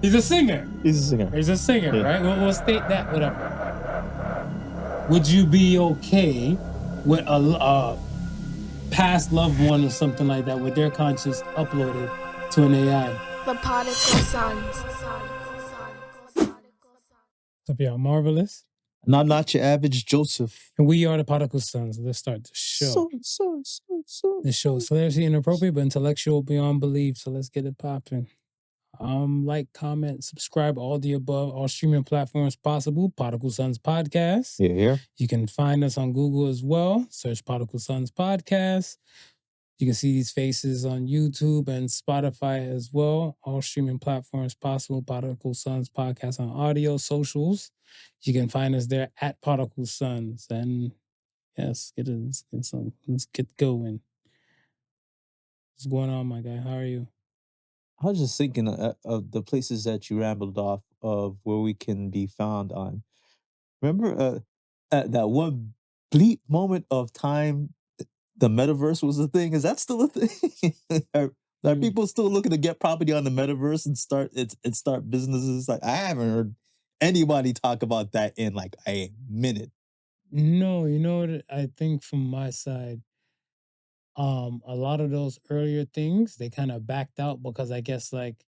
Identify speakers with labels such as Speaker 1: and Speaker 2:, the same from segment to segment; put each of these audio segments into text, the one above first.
Speaker 1: He's a singer.
Speaker 2: He's a singer.
Speaker 1: He's a singer,
Speaker 2: Yeah.
Speaker 1: right? We'll state that, whatever. Would you be okay with a past loved one or something like that with their conscience uploaded to an AI?
Speaker 3: The Podical Sons.
Speaker 1: What's up, y'all? Marvelous.
Speaker 2: And I'm not your average Joseph.
Speaker 1: And we are the Podical Sons. Let's start the show. The show is hilariously inappropriate but intellectual beyond belief. So let's get it popping. Like, comment, subscribe, all the above, all streaming platforms possible. Podical Sons Podcast.
Speaker 2: Yeah.
Speaker 1: You can find us on Google as well. Search Podical Sons Podcast. You can see these faces on YouTube and Spotify as well. All streaming platforms possible. Podical Sons Podcast on audio, socials. You can find us there at Podical Sons. And yes, let's get going. What's going on, my guy? How are you?
Speaker 2: I was just thinking of the places that you rambled off of where we can be found on. Remember at that one bleak moment of time, the metaverse was a thing? Is that still a thing? Are people still looking to get property on the metaverse and start businesses? Like, I haven't heard anybody talk about that in like a minute.
Speaker 1: No, you know what I think from my side, a lot of those earlier things, they kind of backed out because I guess like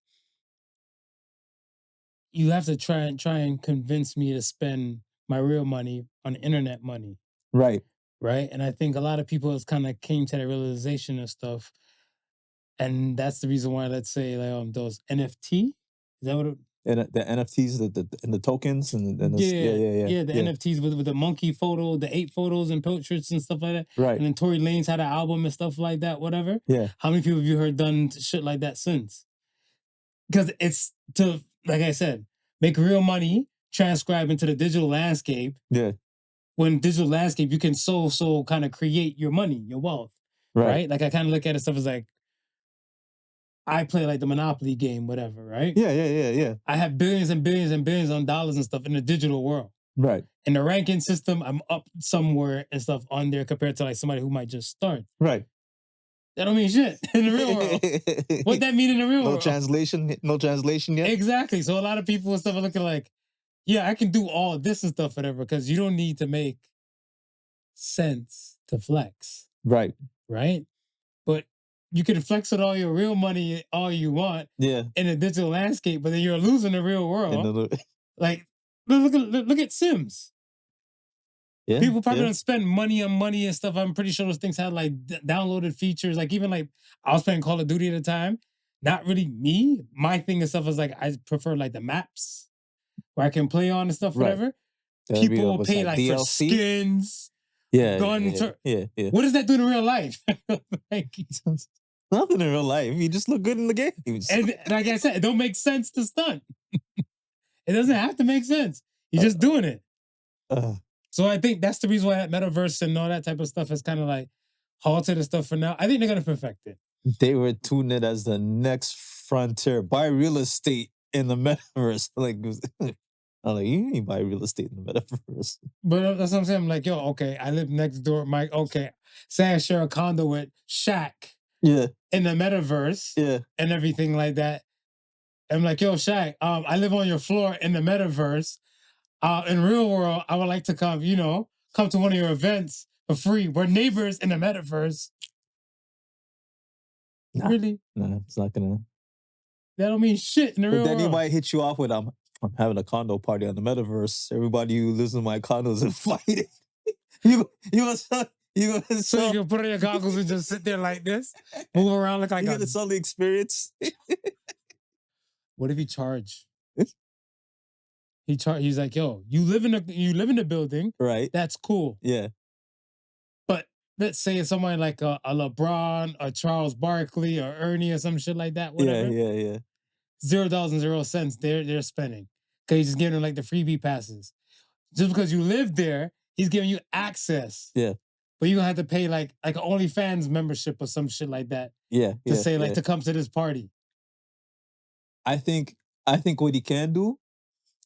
Speaker 1: you have to try and convince me to spend my real money on internet money.
Speaker 2: Right.
Speaker 1: Right. And I think a lot of people has kind of came to that realization and stuff. And that's the reason why, let's say, like those NFT, is that what
Speaker 2: And the NFTs, and the tokens, and the
Speaker 1: NFTs with the monkey photo, the 8 photos and portraits and stuff like that.
Speaker 2: Right.
Speaker 1: And then Tory Lanez had an album and stuff like that, whatever.
Speaker 2: Yeah.
Speaker 1: How many people have you heard done shit like that since? Because it's to, like I said, make real money, transcribe into the digital landscape.
Speaker 2: Yeah.
Speaker 1: When digital landscape, you can so kind of create your money, your wealth. Right? Like I kind of look at it stuff as like, I play like the Monopoly game, whatever, right?
Speaker 2: Yeah.
Speaker 1: I have billions and billions and billions of dollars and stuff in the digital world.
Speaker 2: Right.
Speaker 1: In the ranking system, I'm up somewhere and stuff on there compared to like somebody who might just start.
Speaker 2: Right.
Speaker 1: That don't mean shit in the real world. What that mean in the real world?
Speaker 2: No translation yet?
Speaker 1: Exactly. So a lot of people and stuff are looking like, yeah, I can do all this and stuff, whatever, because you don't need to make sense to flex.
Speaker 2: Right.
Speaker 1: Right? But you can flex with all your real money all you want in a digital landscape, but then you're losing the real world. Like, look at Sims.
Speaker 2: Yeah,
Speaker 1: people probably don't spend money on money and stuff. I'm pretty sure those things had like downloaded features. Like even like I was playing Call of Duty at the time. Not really me. My thing and stuff is like I prefer like the maps where I can play on and stuff, whatever. People will pay like DLC? For skins.
Speaker 2: Yeah.
Speaker 1: What does that do in real life? Like,
Speaker 2: nothing in real life. You just look good in the games.
Speaker 1: And like I said, it don't make sense to stunt. It doesn't have to make sense. You're just doing it. So I think that's the reason why that metaverse and all that type of stuff is kind of like halted and stuff for now. I think they're going to perfect it.
Speaker 2: They were tuning it as the next frontier. Buy real estate in the metaverse. Like, I'm like, you ain't buy real estate in the metaverse.
Speaker 1: But that's what I'm saying. I'm like, yo, okay, I live next door. Say I share a condo with Shaq.
Speaker 2: Yeah.
Speaker 1: In the metaverse.
Speaker 2: Yeah.
Speaker 1: And everything like that. I'm like, yo, Shaq, I live on your floor in the metaverse. In real world, I would like to come to one of your events for free. We're neighbors in the metaverse.
Speaker 2: Nah.
Speaker 1: Really?
Speaker 2: Nah, it's not gonna.
Speaker 1: That don't mean shit in the real world.
Speaker 2: Then he might hit you off with, I'm having a condo party on the metaverse. Everybody who lives in my condo is invited. You
Speaker 1: So you can put on your goggles and just sit there like this, move around like
Speaker 2: you get the Sully experience.
Speaker 1: What if he charge? He's like, yo, you live in the building,
Speaker 2: right?
Speaker 1: That's cool.
Speaker 2: Yeah.
Speaker 1: But let's say it's someone like a LeBron, or Charles Barkley, or Ernie, or some shit like that. Whatever.
Speaker 2: Yeah.
Speaker 1: $0.00 they're spending because he's just giving them like the freebie passes. Just because you live there, he's giving you access.
Speaker 2: Yeah.
Speaker 1: But you gonna have to pay like an OnlyFans membership or some shit like that.
Speaker 2: Yeah.
Speaker 1: To say to come to this party.
Speaker 2: I think what he can do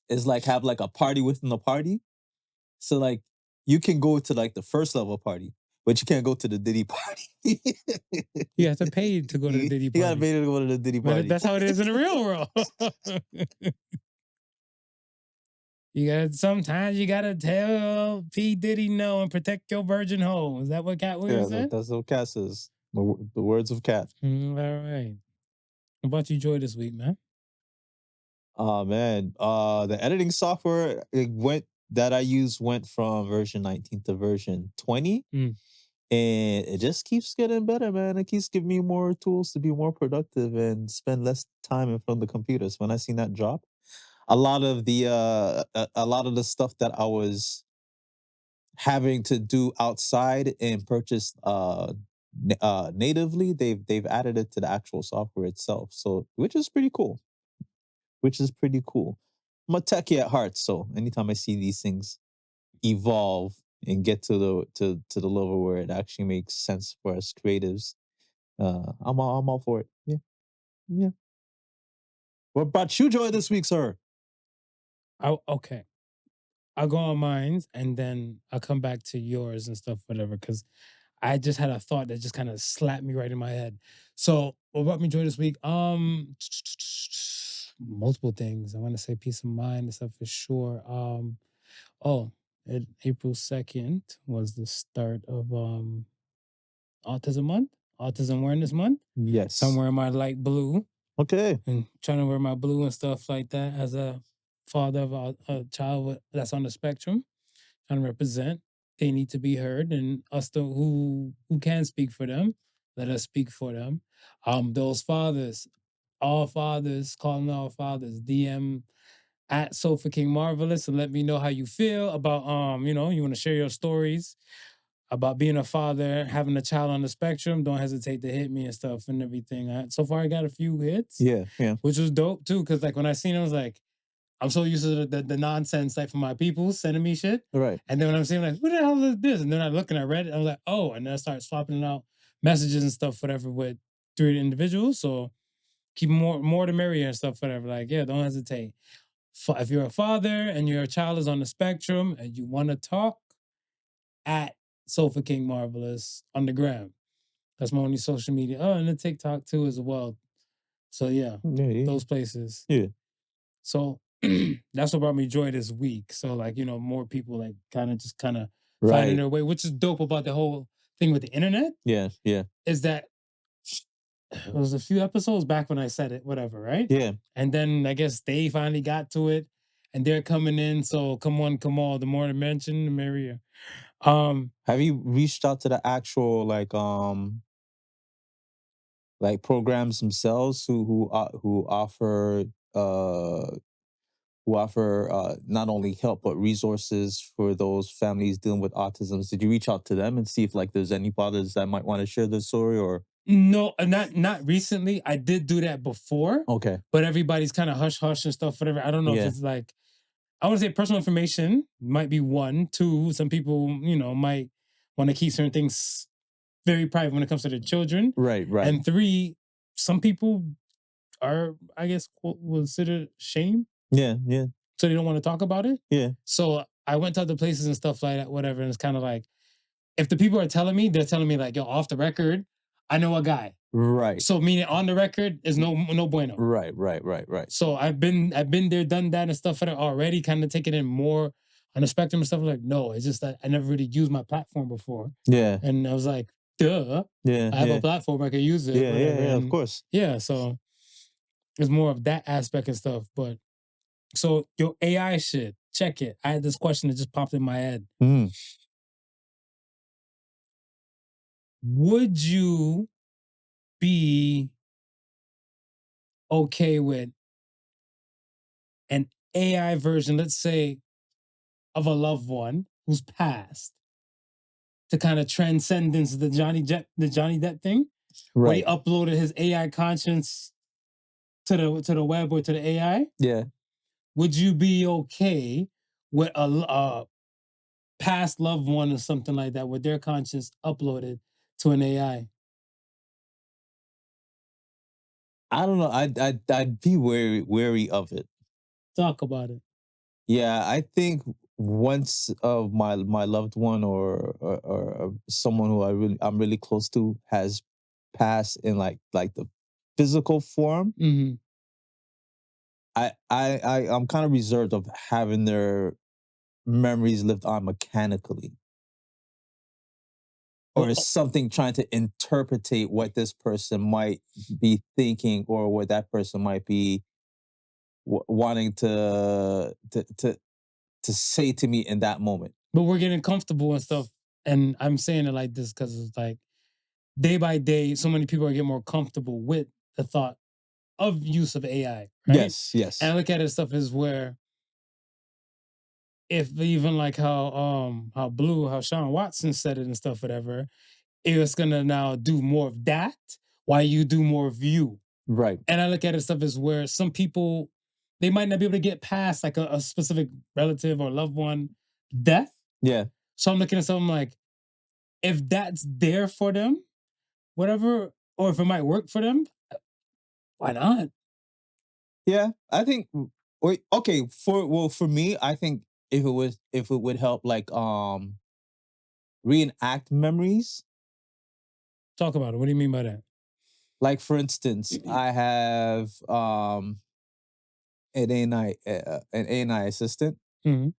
Speaker 2: is like have like a party within the party. So like you can go to like the first level party, but you can't go to the Diddy party.
Speaker 1: You have to pay to go to the Diddy
Speaker 2: You gotta
Speaker 1: party.
Speaker 2: pay to go to the Diddy
Speaker 1: But
Speaker 2: party.
Speaker 1: that's how it is in the real world. Sometimes you gotta tell P. Diddy no and protect your virgin hoe. Is that what Cat Williams said?
Speaker 2: That's what Cat says. The words of Cat.
Speaker 1: All right. What about you, Joy, this week, man?
Speaker 2: Oh man, the editing software that I use went from version 19 to version 20.
Speaker 1: Mm.
Speaker 2: And it just keeps getting better, man. It keeps giving me more tools to be more productive and spend less time in front of the computers. When I seen that drop, a lot of the stuff that I was having to do outside and purchase natively, they've added it to the actual software itself. So which is pretty cool. I'm a techie at heart, so anytime I see these things evolve and get to the level where it actually makes sense for us creatives, I'm all for it. Yeah. What brought you joy this week, sir?
Speaker 1: Okay. I'll go on mine and then I'll come back to yours and stuff, whatever, because I just had a thought that just kind of slapped me right in my head. So what brought me joy this week? Multiple things. I want to say peace of mind and stuff for sure. April 2nd was the start of Autism Month, Autism Awareness Month.
Speaker 2: Yes.
Speaker 1: So I'm wearing my light blue.
Speaker 2: Okay.
Speaker 1: And trying to wear my blue and stuff like that as a father of a child that's on the spectrum, trying to represent. They need to be heard, and us who can speak for them, let us speak for them. Those fathers, all fathers, calling all fathers, DM at Sofa King Marvelous and let me know how you feel about you want to share your stories about being a father, having a child on the spectrum. Don't hesitate to hit me and stuff and everything. So far I got a few hits.
Speaker 2: Yeah.
Speaker 1: Which was dope too, because like when I seen it, I was like, I'm so used to the nonsense like from my people sending me shit.
Speaker 2: Right.
Speaker 1: And then when I'm seeing like, who the hell is this? And then I look and I read it, I was like, oh, and then I start swapping out messages and stuff, whatever, with 3 individuals. So keep more the merrier and stuff, whatever. Like, yeah, don't hesitate. If you're a father and your child is on the spectrum and you want to talk, at Sofa King Marvelous on the gram. That's my only social media. Oh, and the TikTok too as well. So yeah. Those places.
Speaker 2: Yeah.
Speaker 1: So that's what brought me joy this week. So like, more people like kind of finding
Speaker 2: Right.
Speaker 1: their way, which is dope about the whole thing with the internet.
Speaker 2: Yeah.
Speaker 1: Is that it was a few episodes back when I said it, whatever, right?
Speaker 2: Yeah.
Speaker 1: And then I guess they finally got to it and they're coming in. So come on. The more to mention, the merrier.
Speaker 2: Have you reached out to the actual like programs themselves who offer not only help but resources for those families dealing with autism? Did you reach out to them and see if like there's any fathers that might want to share their story? Or
Speaker 1: no, not recently. I did do that before.
Speaker 2: Okay.
Speaker 1: But everybody's kind of hush and stuff, whatever. I don't know if it's like, I want to say personal information might be 1. 2, some people, might want to keep certain things very private when it comes to their children.
Speaker 2: Right.
Speaker 1: And 3, some people are, I guess, considered shame.
Speaker 2: Yeah.
Speaker 1: So they don't want to talk about it.
Speaker 2: Yeah.
Speaker 1: So I went to other places and stuff like that, whatever. And it's kind of like, if the people are telling me, they're telling me like, yo, off the record, I know a guy.
Speaker 2: Right.
Speaker 1: So meaning on the record is no bueno.
Speaker 2: Right.
Speaker 1: So I've been there, done that and stuff like that already, kind of taking in more on the spectrum and stuff. Like, no, it's just that I never really used my platform before.
Speaker 2: Yeah.
Speaker 1: And I was like, duh.
Speaker 2: Yeah.
Speaker 1: I have a platform, I can use it.
Speaker 2: Yeah.
Speaker 1: Whatever.
Speaker 2: Yeah.
Speaker 1: And
Speaker 2: Of course.
Speaker 1: yeah, so it's more of that aspect and stuff. But so your AI shit, check it. I had this question that just popped in my head. Would you be okay with an AI version, let's say, of a loved one who's passed, to kind of transcend into the Johnny Depp thing, where he uploaded his AI conscience to the web or to the AI?
Speaker 2: Yeah.
Speaker 1: Would you be okay with a past loved one or something like that with their conscience uploaded to an AI?
Speaker 2: I don't know. I'd be wary of it.
Speaker 1: Talk about it.
Speaker 2: Yeah, I think once of my loved one or someone who I'm really close to has passed in like the physical form,
Speaker 1: Mm-hmm.
Speaker 2: I'm kind of reserved of having their memories lived on mechanically. Or is something trying to interpretate what this person might be thinking or what that person might be wanting to say to me in that moment.
Speaker 1: But we're getting comfortable and stuff. And I'm saying it like this because it's like day by day, so many people are getting more comfortable with the thought of use of AI, right?
Speaker 2: Yes,
Speaker 1: And
Speaker 2: yes.
Speaker 1: I look at it stuff as where if even like how Sean Watson said it and stuff, whatever, it's gonna now do more of that while you do more of you.
Speaker 2: Right.
Speaker 1: And I look at it stuff as where some people they might not be able to get past like a specific relative or loved one death.
Speaker 2: Yeah.
Speaker 1: So I'm looking at something like if that's there for them, whatever, or if it might work for them, why not?
Speaker 2: Yeah, I think wait, okay, for me, I think if it would help like reenact memories.
Speaker 1: Talk about it. What do you mean by that?
Speaker 2: Like for instance, I have an AI assistant
Speaker 1: Mhm.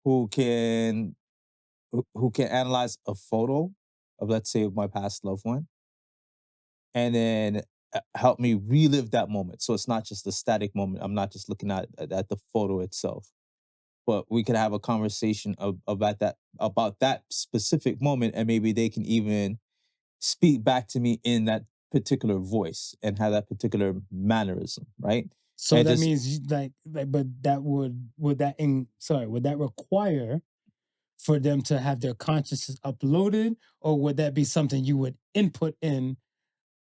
Speaker 2: who can who can analyze a photo of, let's say, my past loved one, and then help me relive that moment. So it's not just a static moment. I'm not just looking at the photo itself, but we could have a conversation about that specific moment, and maybe they can even speak back to me in that particular voice and have that particular mannerism, right?
Speaker 1: So
Speaker 2: And
Speaker 1: that
Speaker 2: just
Speaker 1: means but that would that in sorry, would that require for them to have their consciousness uploaded, or would that be something you would input in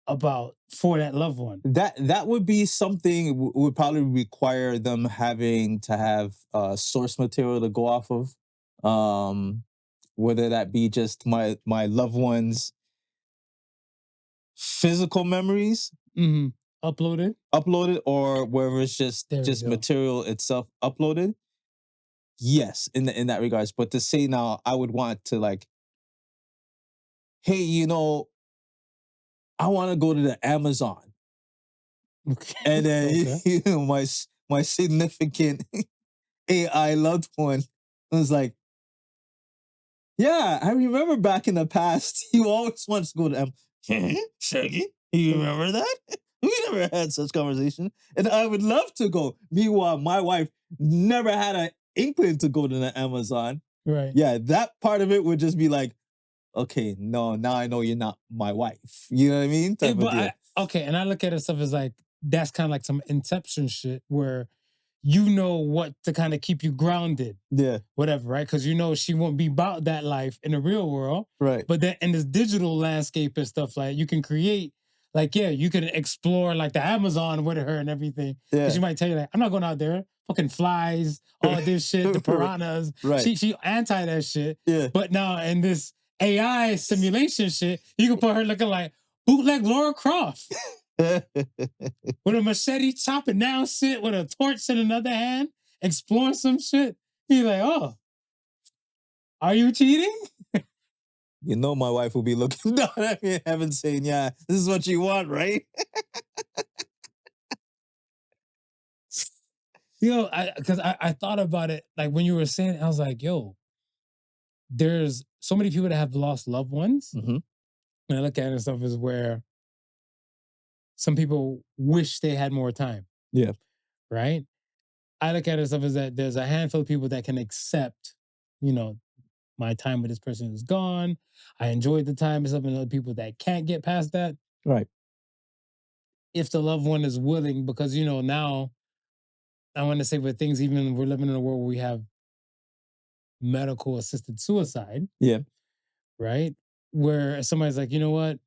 Speaker 1: about for that loved one?
Speaker 2: that would be something would probably require them having to have source material to go off of, um whether that be just my loved ones physical memories
Speaker 1: Mm-hmm. Uploaded.
Speaker 2: uploaded, or whether it's
Speaker 1: There we
Speaker 2: just
Speaker 1: go.
Speaker 2: material itself uploaded. Yes, in that regards, but to say now I would want to like, hey, I want to go to the Amazon,
Speaker 1: Okay.
Speaker 2: and then
Speaker 1: Okay.
Speaker 2: my significant AI loved one was like, yeah, I remember back in the past, you always wanted to go to Shaggy. You remember that? We never had such conversation. And I would love to go. Meanwhile, my wife never had an inkling to go to the Amazon.
Speaker 1: Right.
Speaker 2: Yeah, that part of it would just be like, okay, no, now I know you're not my wife. You know what I mean? Type of deal.
Speaker 1: Okay, and I look at it stuff as like that's kind of like some inception shit where you know what to kind of keep you grounded,
Speaker 2: Yeah,
Speaker 1: whatever, right? Because you know she won't be about that life in the real world,
Speaker 2: right.
Speaker 1: but then in this digital landscape and stuff, like you can create, like yeah, you can explore like the Amazon with her and everything. Because
Speaker 2: Yeah.
Speaker 1: she might tell you like, I'm not going out there, fucking flies, all this shit, the piranhas.
Speaker 2: Right.
Speaker 1: She anti that shit.
Speaker 2: Yeah.
Speaker 1: But now in this AI simulation shit, you can put her looking like bootleg Laura Croft with a machete chopping down shit with a torch in another hand, exploring some shit. He's like, oh, are you cheating?
Speaker 2: You know my wife will be looking down at me in heaven saying, yeah, this is what you want, right?
Speaker 1: Because I thought about it, like when you were saying it, I was like, yo, there's so many people that have lost loved ones.
Speaker 2: Mm-hmm.
Speaker 1: And I look at it and stuff as where some people wish they had more time.
Speaker 2: Yeah.
Speaker 1: Right? I look at it stuff as that there's a handful of people that can accept, my time with this person is gone. I enjoyed the time and stuff, and other people that can't get past that.
Speaker 2: Right.
Speaker 1: If the loved one is willing, because now I want to say with things, even we're living in a world where we have medical assisted suicide,
Speaker 2: Yeah.
Speaker 1: right? Where somebody's like, you know what?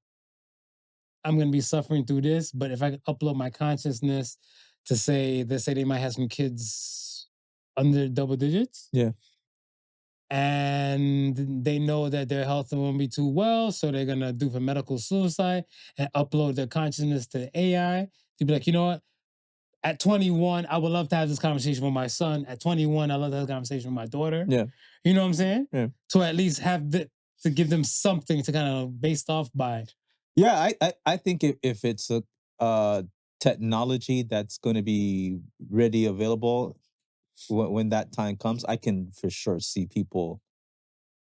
Speaker 1: I'm going to be suffering through this, but if I could upload my consciousness to say, let's say they might have some kids under double digits.
Speaker 2: Yeah.
Speaker 1: And they know that their health won't be too well, so they're going to do for medical suicide and upload their consciousness to AI to be like, you know what? at 21, I would love to have this conversation with my son. At 21, I love to have this conversation with my daughter.
Speaker 2: Yeah.
Speaker 1: You know what I'm saying?
Speaker 2: Yeah.
Speaker 1: To at least have to give them something to kind of based off by.
Speaker 2: Yeah, I think if it's a technology that's going to be ready available when that time comes, I can for sure see people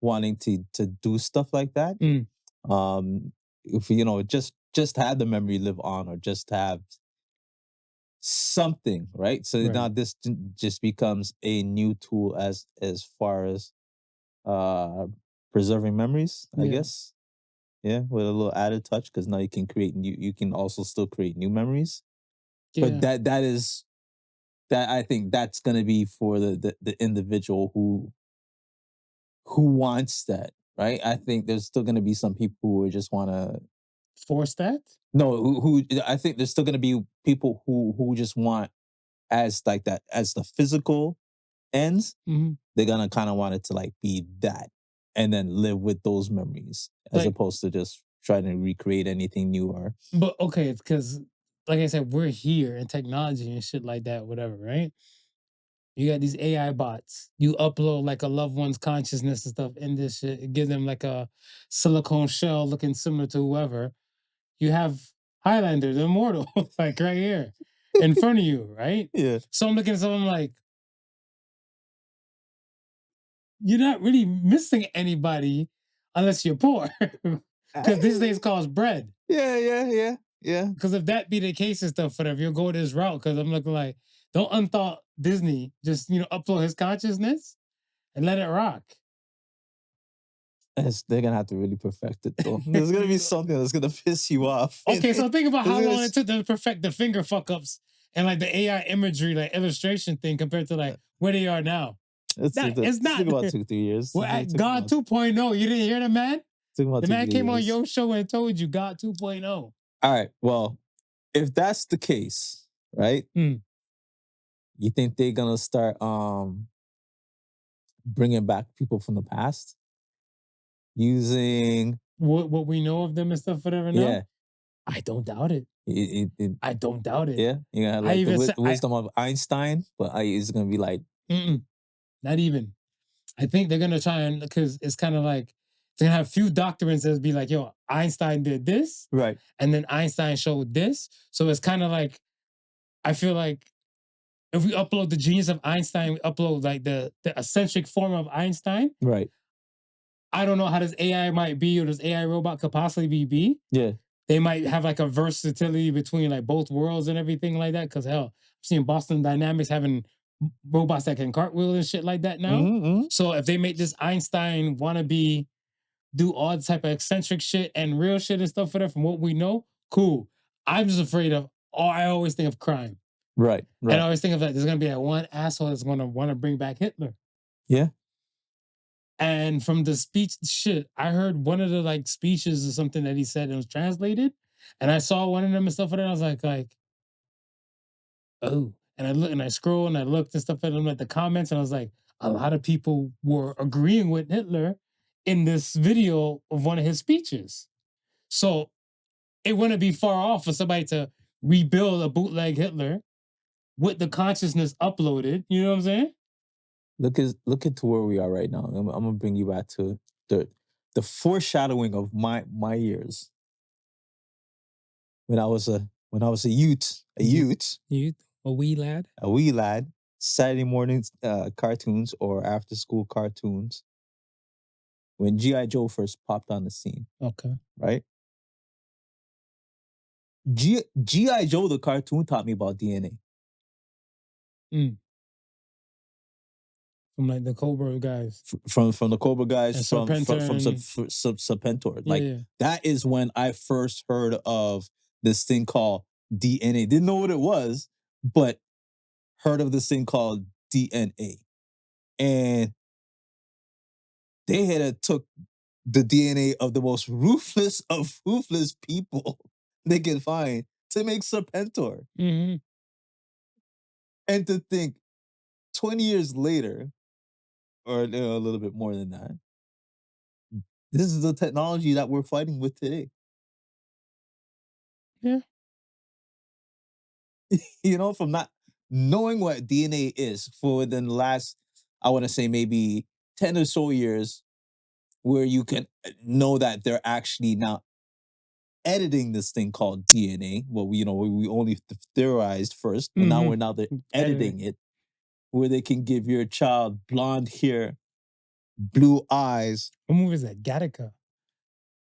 Speaker 2: wanting to do stuff like that.
Speaker 1: Mm.
Speaker 2: If you know, just have the memory live on, or just have something, right? So
Speaker 1: Right.
Speaker 2: now this just becomes a new tool as far as preserving memories, I
Speaker 1: Yeah.
Speaker 2: guess. Yeah, with a little added touch, because now you can also still create new memories.
Speaker 1: Yeah.
Speaker 2: But that is that I think that's gonna be for the individual who wants that, right? I think there's still gonna be some people who just wanna
Speaker 1: force that.
Speaker 2: No, who I think there's still gonna be people who just want as like that as the physical ends.
Speaker 1: Mm-hmm.
Speaker 2: They're gonna kind of want it to like be that, and then live with those memories as
Speaker 1: Like-
Speaker 2: opposed to just trying to recreate anything new or.
Speaker 1: But okay, because like I said, we're here in technology and shit like that, whatever, right? You got these AI bots. You upload like a loved one's consciousness and stuff in this shit. Give them like a silicone shell looking similar to whoever. You have Highlander, the immortal, like right here in front of you, right?
Speaker 2: Yeah.
Speaker 1: So I'm looking at something like, you're not really missing anybody unless you're poor. Because these days cost bread.
Speaker 2: Yeah.
Speaker 1: Because if that be the case and stuff, whatever, you'll go this route. Because I'm looking like, don't unthought Disney. Just, upload his consciousness and let it rock.
Speaker 2: They're gonna have to really perfect it though. There's gonna be something that's gonna piss you off.
Speaker 1: Okay, so think about how long it took to perfect the finger fuck ups and like the AI imagery, like illustration thing compared to like where they are now.
Speaker 2: It's not about 2-3 years.
Speaker 1: Well, at God 2.0, you didn't hear the man? The man came on your show and told you God 2.0.
Speaker 2: All right, well, if that's the case, right? You think they're gonna start bringing back people from the past using
Speaker 1: what we know of them and stuff, whatever? Now?
Speaker 2: Yeah,
Speaker 1: I don't doubt it. I don't doubt it.
Speaker 2: Yeah, you got like the wisdom of Einstein, but it's gonna be like,
Speaker 1: not even. I think they're gonna try and because it's kind of like they're gonna have few doctrines that be like, yo, Einstein did this,
Speaker 2: right,
Speaker 1: and then Einstein showed this. So it's kind of like I feel like if we upload the genius of Einstein, we upload like the eccentric form of Einstein.
Speaker 2: Right.
Speaker 1: I don't know how this AI might be or this AI robot could possibly be.
Speaker 2: Yeah.
Speaker 1: They might have like a versatility between like both worlds and everything like that. Cause hell, I'm seeing Boston Dynamics having robots that can cartwheel and shit like that now.
Speaker 2: Mm-hmm.
Speaker 1: So if they make this Einstein wannabe do all type of eccentric shit and real shit and stuff for that from what we know, cool. I'm just afraid of, I always think of crime.
Speaker 2: Right.
Speaker 1: And I always think of that there's gonna be that one asshole that's gonna want to bring back Hitler.
Speaker 2: Yeah.
Speaker 1: And from the speech shit, I heard one of the like speeches or something that he said and it was translated. And I saw one of them and stuff and I was like, oh. And I look and I scroll and I looked and stuff at them at the comments and I was like, a lot of people were agreeing with Hitler in this video of one of his speeches. So it wouldn't be far off for somebody to rebuild a bootleg Hitler with the consciousness uploaded. You know what I'm saying?
Speaker 2: Look at where we are right now. I'm gonna bring you back to the foreshadowing of my years. When I was a youth,
Speaker 1: a wee lad,
Speaker 2: Saturday morning cartoons or after school cartoons. When G.I. Joe first popped on the scene.
Speaker 1: Okay.
Speaker 2: Right? G.I. Joe, the cartoon, taught me about DNA.
Speaker 1: From like the Cobra guys.
Speaker 2: From the Cobra guys, from Serpentor. Like,
Speaker 1: yeah.
Speaker 2: That is when I first heard of this thing called DNA. Didn't know what it was, but heard of this thing called DNA. And they had took the DNA of the most ruthless of ruthless people they could find to make Serpentor.
Speaker 1: Mm-hmm.
Speaker 2: And to think 20 years later, or a little bit more than that, this is the technology that we're fighting with today.
Speaker 1: Yeah.
Speaker 2: from not knowing what DNA is for within the last, I want to say maybe 10 or so years, where you can know that they're actually now editing this thing called DNA. Well, we only theorized first, but now they're editing it, where they can give your child blonde hair, blue eyes.
Speaker 1: What movie is that? Gattaca.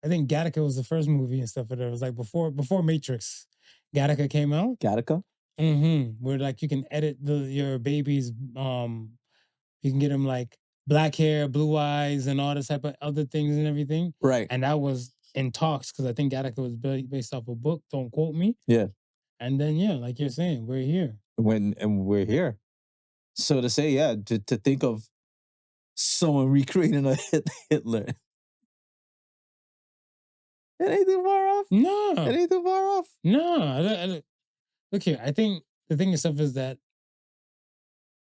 Speaker 1: I think Gattaca was the first movie and stuff. But it was like before Matrix. Gattaca came out.
Speaker 2: Gattaca?
Speaker 1: Where like you can edit your baby's you can get them like black hair, blue eyes, and all this type of other things and everything.
Speaker 2: Right.
Speaker 1: And that was in talks because I think Gattaca was based off a book. Don't quote me.
Speaker 2: Yeah.
Speaker 1: And then like you're saying, we're here.
Speaker 2: We're here. So to say, to think of someone recreating a Hitler. It ain't too far off.
Speaker 1: No.
Speaker 2: It ain't too far off.
Speaker 1: No. Look here. I think the thing itself is that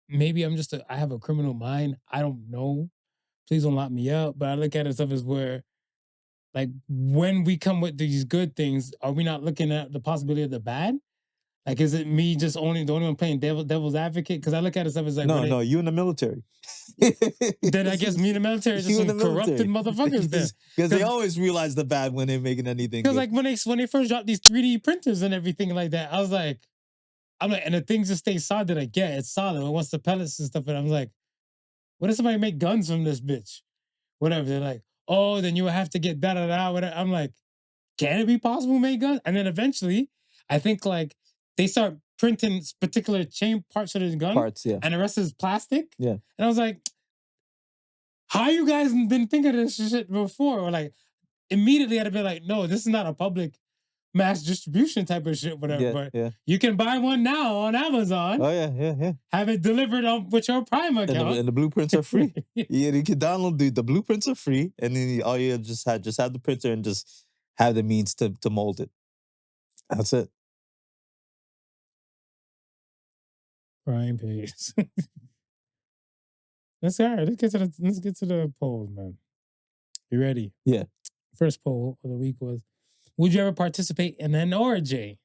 Speaker 1: maybe I have a criminal mind. I don't know. Please don't lock me up. But I look at it stuff as where, like, when we come with these good things, are we not looking at the possibility of the bad? Like, is it me just the only one playing devil's advocate? Because I look at it stuff as like,
Speaker 2: no, you in the military.
Speaker 1: Then I guess me in the military is just some corrupted motherfuckers then.
Speaker 2: Because they always realize the bad when they're making anything.
Speaker 1: Because like when they first dropped these 3D printers and everything like that, I'm like, and the things just stay solid that I get. It's solid. And once the pellets and stuff, and I'm like, what if somebody make guns from this bitch? Whatever. They're like, oh, then you would have to get da-da-da, whatever. I'm like, can it be possible to make guns? And then eventually, I think like they start printing particular chain parts of this gun.
Speaker 2: Parts, yeah.
Speaker 1: And the rest is plastic.
Speaker 2: Yeah.
Speaker 1: And I was like, how you guys didn't think of this shit before? Or like, immediately I'd have been like, no, this is not a public mass distribution type of shit, whatever. But you can buy one now on Amazon.
Speaker 2: Oh, yeah.
Speaker 1: Have it delivered with your Prime account.
Speaker 2: And the blueprints are free. Yeah, you can download the blueprints are free. And then all you just have the printer and just have the means to mold it. That's it.
Speaker 1: Prime page. Let's get to the polls, man. You ready?
Speaker 2: Yeah.
Speaker 1: First poll of the week was, would you ever participate in an orgy?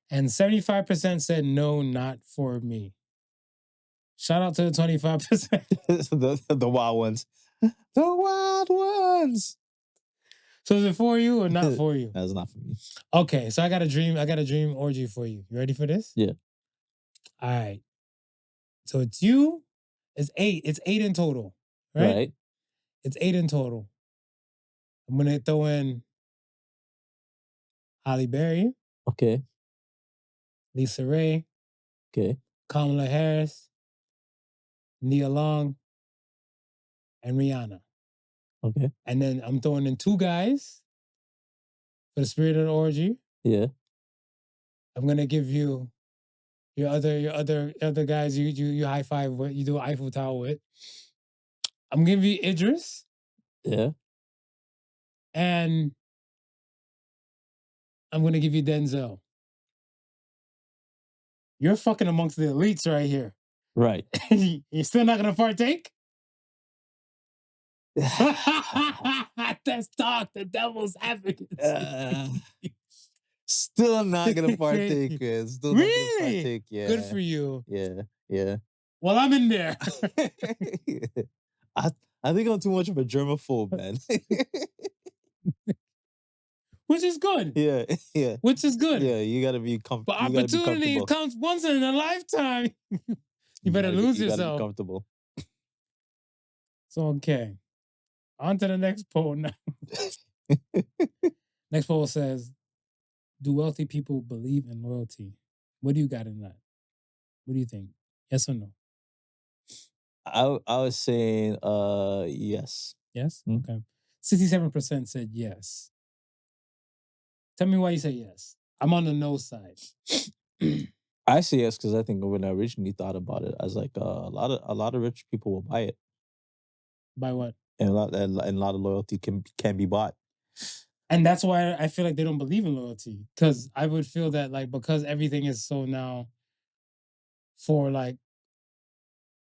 Speaker 1: And 75% said no, not for me. Shout out to the 25%.
Speaker 2: the wild ones. The wild ones.
Speaker 1: So is it for you or not for you?
Speaker 2: That's not for me.
Speaker 1: Okay, so I got a dream orgy for you. You ready for this?
Speaker 2: Yeah.
Speaker 1: All right. So it's you. It's 8. It's 8 in total. Right? It's 8 in total. I'm going to throw in Halle Berry.
Speaker 2: Okay.
Speaker 1: Lisa Ray.
Speaker 2: Okay.
Speaker 1: Kamala Harris. Nia Long. And Rihanna.
Speaker 2: Okay.
Speaker 1: And then I'm throwing in 2 guys for the spirit of the orgy.
Speaker 2: Yeah.
Speaker 1: I'm going to give you your other guys you high five with, you do Eiffel Tower with. I'm gonna give you Idris.
Speaker 2: Yeah.
Speaker 1: And I'm gonna give you Denzel. You're fucking amongst the elites right here.
Speaker 2: Right.
Speaker 1: You're still not gonna partake? Let's talk the devil's advocates.
Speaker 2: Still not gonna partake. Still
Speaker 1: really?
Speaker 2: Not gonna partake. Yeah.
Speaker 1: Good for you.
Speaker 2: Yeah.
Speaker 1: Well, I'm in there.
Speaker 2: I think I'm too much of a germaphobe, man.
Speaker 1: Which is good.
Speaker 2: Yeah.
Speaker 1: Which is good.
Speaker 2: Yeah, you gotta be comfortable.
Speaker 1: But opportunity comes once in a lifetime. You better lose yourself.
Speaker 2: You gotta be comfortable.
Speaker 1: So, okay. On to the next poll now. Next poll says, do wealthy people believe in loyalty? What do you got in that? What do you think? Yes or no?
Speaker 2: I was saying yes.
Speaker 1: Yes? Okay. 67% said yes. Tell me why you say yes. I'm on the no side.
Speaker 2: I say yes because I think when I originally thought about it, I was like, a lot of rich people will buy it.
Speaker 1: Buy what?
Speaker 2: And a lot of loyalty can be bought. And
Speaker 1: that's why I feel like they don't believe in loyalty. Because I would feel that like because everything is so now for like,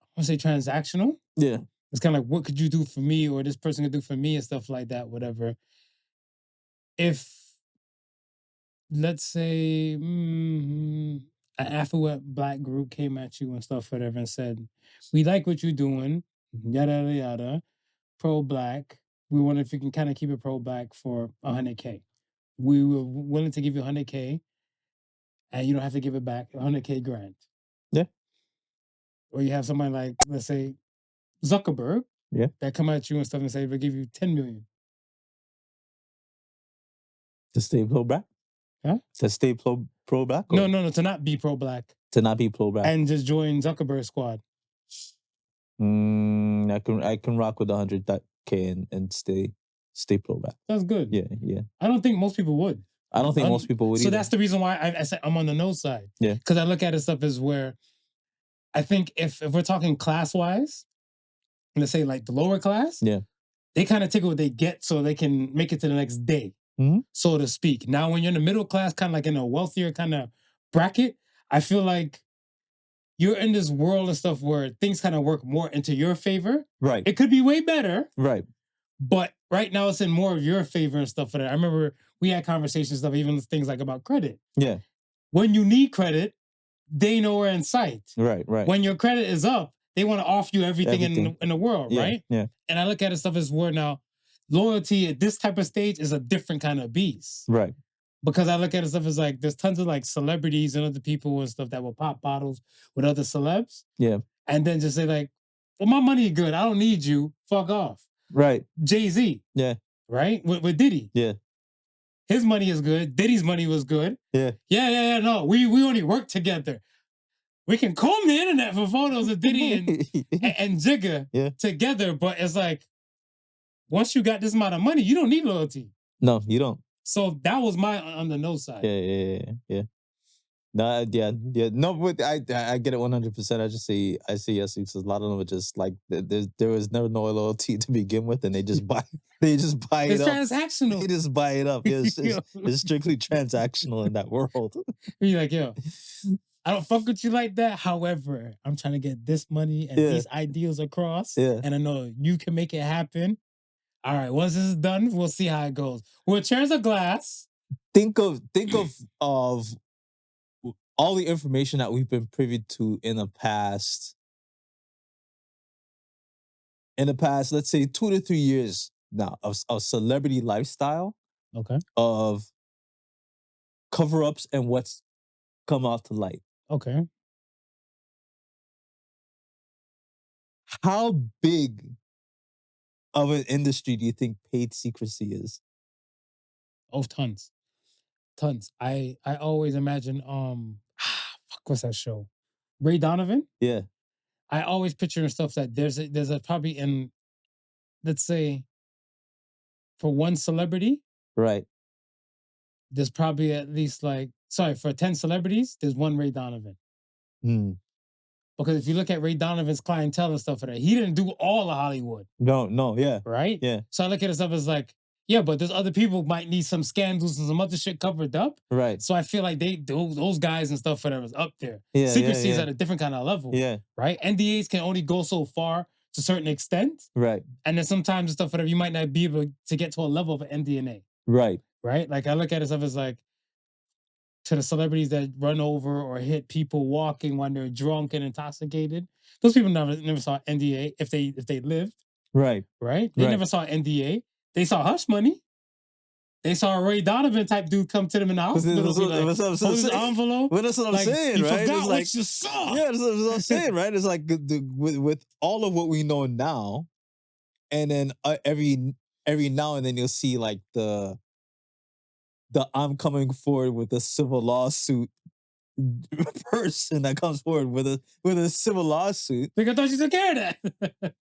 Speaker 1: I want to say transactional.
Speaker 2: Yeah.
Speaker 1: It's kind of like, what could you do for me, or this person could do for me and stuff like that, whatever. If let's say an affluent black group came at you and stuff, whatever, and said, "We like what you're doing, yada yada yada, pro-black. We wonder if you can kind of keep it pro-black for $100K. We were willing to give you $100K, and you don't have to give it back, $100K grant."
Speaker 2: Yeah.
Speaker 1: Or you have somebody like, let's say, Zuckerberg,
Speaker 2: Yeah.
Speaker 1: that come at you and stuff and say, "We'll give you 10 million."
Speaker 2: To stay pro-black?
Speaker 1: Huh?
Speaker 2: To stay pro-black?
Speaker 1: No, to not be pro-black.
Speaker 2: To not be pro-black.
Speaker 1: And just join Zuckerberg's squad.
Speaker 2: I can rock with 100K and stay pro-black.
Speaker 1: That's good.
Speaker 2: Yeah.
Speaker 1: I don't think most people would.
Speaker 2: I don't think most people would
Speaker 1: so
Speaker 2: either.
Speaker 1: that's the reason why I said I'm on the no side.
Speaker 2: Yeah.
Speaker 1: Because I look at it stuff as where I think if we're talking class-wise, let's say like the lower class,
Speaker 2: yeah,
Speaker 1: they kind of take what they get so they can make it to the next day, so to speak. Now, when you're in the middle class, kind of like in a wealthier kind of bracket, I feel like you're in this world of stuff where things kind of work more into your favor.
Speaker 2: Right.
Speaker 1: It could be way better.
Speaker 2: Right.
Speaker 1: But right now it's in more of your favor and stuff for that. I remember we had conversations stuff, even things like about credit.
Speaker 2: Yeah.
Speaker 1: When you need credit, they know we're in sight.
Speaker 2: Right.
Speaker 1: When your credit is up, they want to offer you everything. In the world, right?
Speaker 2: Yeah.
Speaker 1: And I look at it stuff as where now loyalty at this type of stage is a different kind of beast.
Speaker 2: Right.
Speaker 1: Because I look at it stuff as like there's tons of like celebrities and other people and stuff that will pop bottles with other celebs.
Speaker 2: Yeah.
Speaker 1: And then just say like, "Well, my money is good. I don't need you. Fuck off."
Speaker 2: Right.
Speaker 1: Jay-Z.
Speaker 2: Yeah.
Speaker 1: Right? With Diddy.
Speaker 2: Yeah.
Speaker 1: His money is good. Diddy's money was good.
Speaker 2: Yeah.
Speaker 1: Yeah. No, we only work together. We can comb the internet for photos of Diddy and Jigga together, but it's like, once you got this amount of money, you don't need loyalty.
Speaker 2: No, you don't.
Speaker 1: So that was my on the no side.
Speaker 2: Yeah. No, yeah. No, but I get it 100%. I see yes, because a lot of them are just like there was never no loyalty to begin with, and they just buy
Speaker 1: It's
Speaker 2: it up.
Speaker 1: transactional.
Speaker 2: They just buy it up. It's strictly transactional in that world.
Speaker 1: You're like, yo, I don't fuck with you like that. However, I'm trying to get this money and these ideals across.
Speaker 2: Yeah.
Speaker 1: And I know you can make it happen. All right, once this is done, we'll see how it goes. We're chairs of glass.
Speaker 2: Think of all the information that we've been privy to in the past, let's say 2 to 3 years now of celebrity lifestyle.
Speaker 1: Okay.
Speaker 2: Of cover-ups and what's come out to light.
Speaker 1: Okay.
Speaker 2: How big of an industry do you think paid secrecy is?
Speaker 1: Oh, tons. I always imagine what's that show? Ray Donovan?
Speaker 2: Yeah.
Speaker 1: I always picture stuff that there's a probably in, let's say, for one celebrity.
Speaker 2: Right.
Speaker 1: There's probably at least for 10 celebrities, there's one Ray Donovan. Because if you look at Ray Donovan's clientele and stuff like that, he didn't do all of Hollywood.
Speaker 2: No, yeah.
Speaker 1: Right?
Speaker 2: Yeah.
Speaker 1: So I look at it stuff as like, yeah, but there's other people who might need some scandals and some other shit covered up.
Speaker 2: Right.
Speaker 1: So I feel like those guys and stuff whatever is up there.
Speaker 2: Yeah,
Speaker 1: Secrecy is at a different kind of level.
Speaker 2: Yeah.
Speaker 1: Right? NDAs can only go so far to a certain extent.
Speaker 2: Right.
Speaker 1: And then sometimes and stuff whatever, you might not be able to get to a level of an NDA.
Speaker 2: Right.
Speaker 1: Right? Like I look at it stuff as like, to the celebrities that run over or hit people walking when they're drunk and intoxicated. Those people never saw NDA if they lived.
Speaker 2: Right.
Speaker 1: Right? They never saw NDA. They saw hush money. They saw a Ray Donovan type dude come to them in the hospital. Hold his envelope.
Speaker 2: Well, that's what I'm saying,
Speaker 1: you
Speaker 2: right?
Speaker 1: Forgot
Speaker 2: it's
Speaker 1: what you saw.
Speaker 2: Yeah, that's what I'm saying, right? It's like with all of what we know now, and then every now and then you'll see like the I'm coming forward with a civil lawsuit person that comes forward with a civil lawsuit.
Speaker 1: Like I thought you took care of that.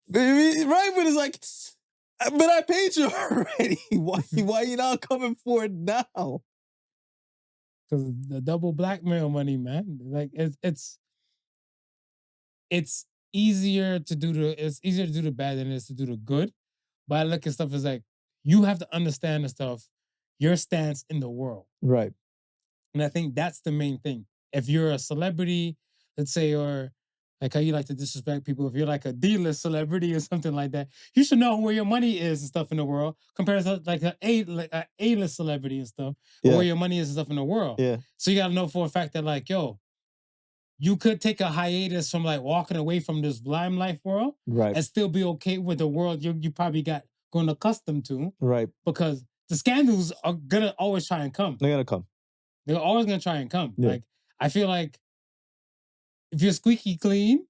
Speaker 2: Right, but it's like, but I paid you already. Why you not coming forward now?
Speaker 1: Because the double blackmail money, man. Like it's easier to do the bad than it is to do the good. But I look at stuff as like, you have to understand the stuff, your stance in the world.
Speaker 2: Right.
Speaker 1: And I think that's the main thing. If you're a celebrity, let's say, or Like how you like to disrespect people. If you're like a D-list celebrity or something like that, you should know where your money is and stuff in the world compared to like a A-list celebrity and stuff, or where your money is and stuff in the world.
Speaker 2: Yeah.
Speaker 1: So you got to know for a fact that like, yo, you could take a hiatus from like walking away from this limelight world,
Speaker 2: Right.
Speaker 1: and still be okay with the world you probably got grown accustomed to.
Speaker 2: Right.
Speaker 1: Because the scandals are gonna always try and come.
Speaker 2: They're gonna come.
Speaker 1: They're always gonna try and come.
Speaker 2: Yeah.
Speaker 1: Like I feel like if you're squeaky clean,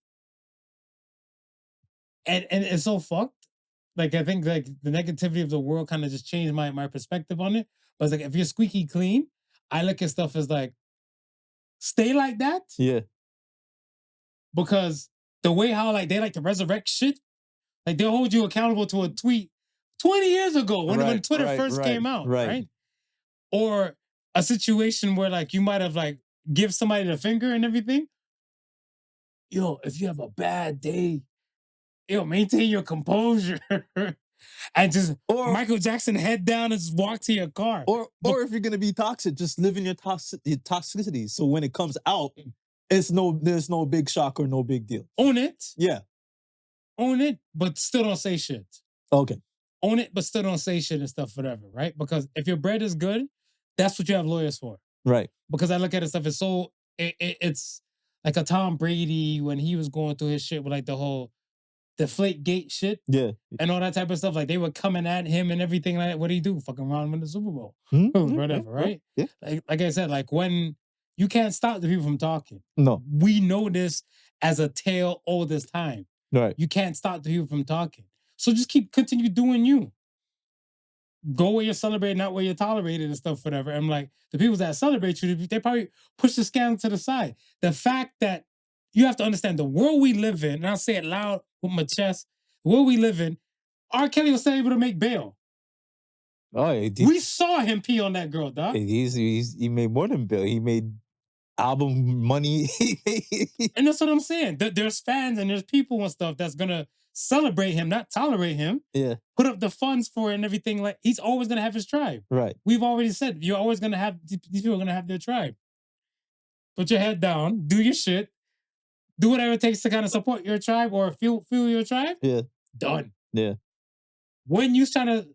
Speaker 1: and it's so fucked. Like I think like the negativity of the world kind of just changed my perspective on it. But it's like if you're squeaky clean, I look at stuff as like stay like that.
Speaker 2: Yeah.
Speaker 1: Because the way how like they like to resurrect shit, like they'll hold you accountable to a tweet 20 years ago when Twitter first came out, right? Or a situation where like you might have like give somebody the finger and everything. Yo, if you have a bad day, maintain your composure. And just Michael Jackson head down and just walk to your car.
Speaker 2: Or if you're gonna be toxic, just live in your toxicity. So when it comes out, there's no big shock or no big deal.
Speaker 1: Own it.
Speaker 2: Yeah.
Speaker 1: Own it, but still don't say shit.
Speaker 2: Okay.
Speaker 1: Own it, but still don't say shit and stuff, whatever, right? Because if your bread is good, that's what you have lawyers for.
Speaker 2: Right.
Speaker 1: Because I look at it stuff, it's like a Tom Brady when he was going through his shit with like the whole deflate gate shit.
Speaker 2: Yeah.
Speaker 1: And all that type of stuff. Like they were coming at him and everything like that. What did he do? Fucking around win the Super Bowl. Whatever, right?
Speaker 2: Yeah.
Speaker 1: Like I said, like when you can't stop the people from talking.
Speaker 2: No.
Speaker 1: We know this as a tale all this time.
Speaker 2: Right.
Speaker 1: You can't stop the people from talking. So just continue doing you. Go where you're celebrated, not where you're tolerated and stuff, whatever. And like the people that celebrate you, they probably push the scandal to the side. The fact that you have to understand the world we live in, and I'll say it loud with my chest, the world we live in, R. Kelly was still able to make bail.
Speaker 2: Oh,
Speaker 1: we saw him pee on that girl, dog.
Speaker 2: He made more than bail. He made album money.
Speaker 1: And that's what I'm saying. There's fans and there's people and stuff that's gonna celebrate him, not tolerate him.
Speaker 2: Yeah.
Speaker 1: Put up the funds for it and everything. Like he's always gonna have his tribe.
Speaker 2: Right.
Speaker 1: We've already said you're always gonna have these people are gonna have their tribe. Put your head down, do your shit, do whatever it takes to kind of support your tribe or feel your tribe.
Speaker 2: Yeah.
Speaker 1: Done.
Speaker 2: Yeah.
Speaker 1: When you trying to,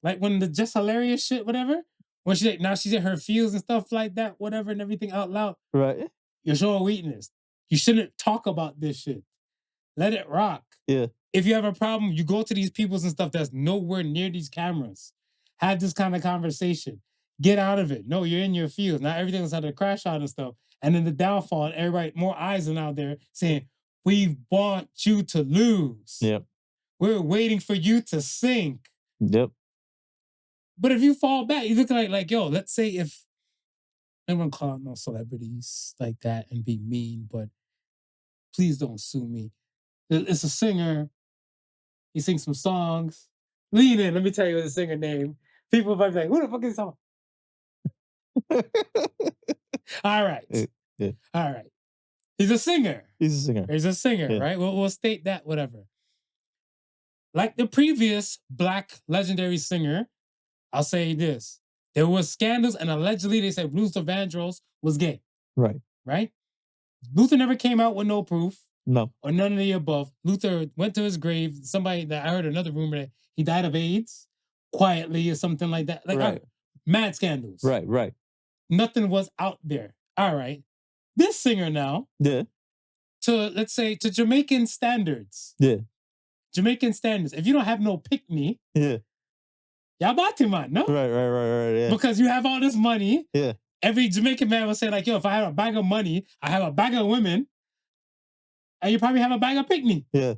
Speaker 1: like when the just hilarious shit, whatever, when she's in her feels and stuff like that, whatever, and everything out loud.
Speaker 2: Right.
Speaker 1: You're showing weakness. You shouldn't talk about this shit. Let it rock.
Speaker 2: Yeah.
Speaker 1: If you have a problem, you go to these peoples and stuff that's nowhere near these cameras. Have this kind of conversation. Get out of it. No, you're in your field. Not everything's had to crash out and stuff. And then the downfall, and everybody, more eyes are out there saying, we want you to lose.
Speaker 2: Yep.
Speaker 1: We're waiting for you to sink.
Speaker 2: Yep.
Speaker 1: But if you fall back, you look like, yo, let's say if everyone call out no celebrities like that and be mean, but please don't sue me. It's a singer. He sings some songs. Lean in. Let me tell you the singer name. People might be like, who the fuck is he? All right.
Speaker 2: Yeah.
Speaker 1: All right. He's a singer.
Speaker 2: He's a singer.
Speaker 1: Yeah. Right? We'll state that, whatever. Like the previous Black legendary singer, I'll say this. There was scandals and allegedly they said Luther Vandross was gay.
Speaker 2: Right.
Speaker 1: Right? Luther never came out with no proof.
Speaker 2: No.
Speaker 1: Or none of the above. Luther went to his grave. Somebody that I heard another rumor that he died of AIDS quietly or something like that. Like
Speaker 2: right.
Speaker 1: Mad scandals.
Speaker 2: Right.
Speaker 1: Nothing was out there. All right. This singer now.
Speaker 2: Yeah.
Speaker 1: Let's say to Jamaican standards.
Speaker 2: Yeah.
Speaker 1: Jamaican standards. If you don't have no pick-me.
Speaker 2: Yeah.
Speaker 1: Y'all bati man, no?
Speaker 2: Right. Yeah.
Speaker 1: Because you have all this money.
Speaker 2: Yeah.
Speaker 1: Every Jamaican man will say like, yo, if I have a bag of money, I have a bag of women. And you probably have a bag of pick-me.
Speaker 2: Yeah.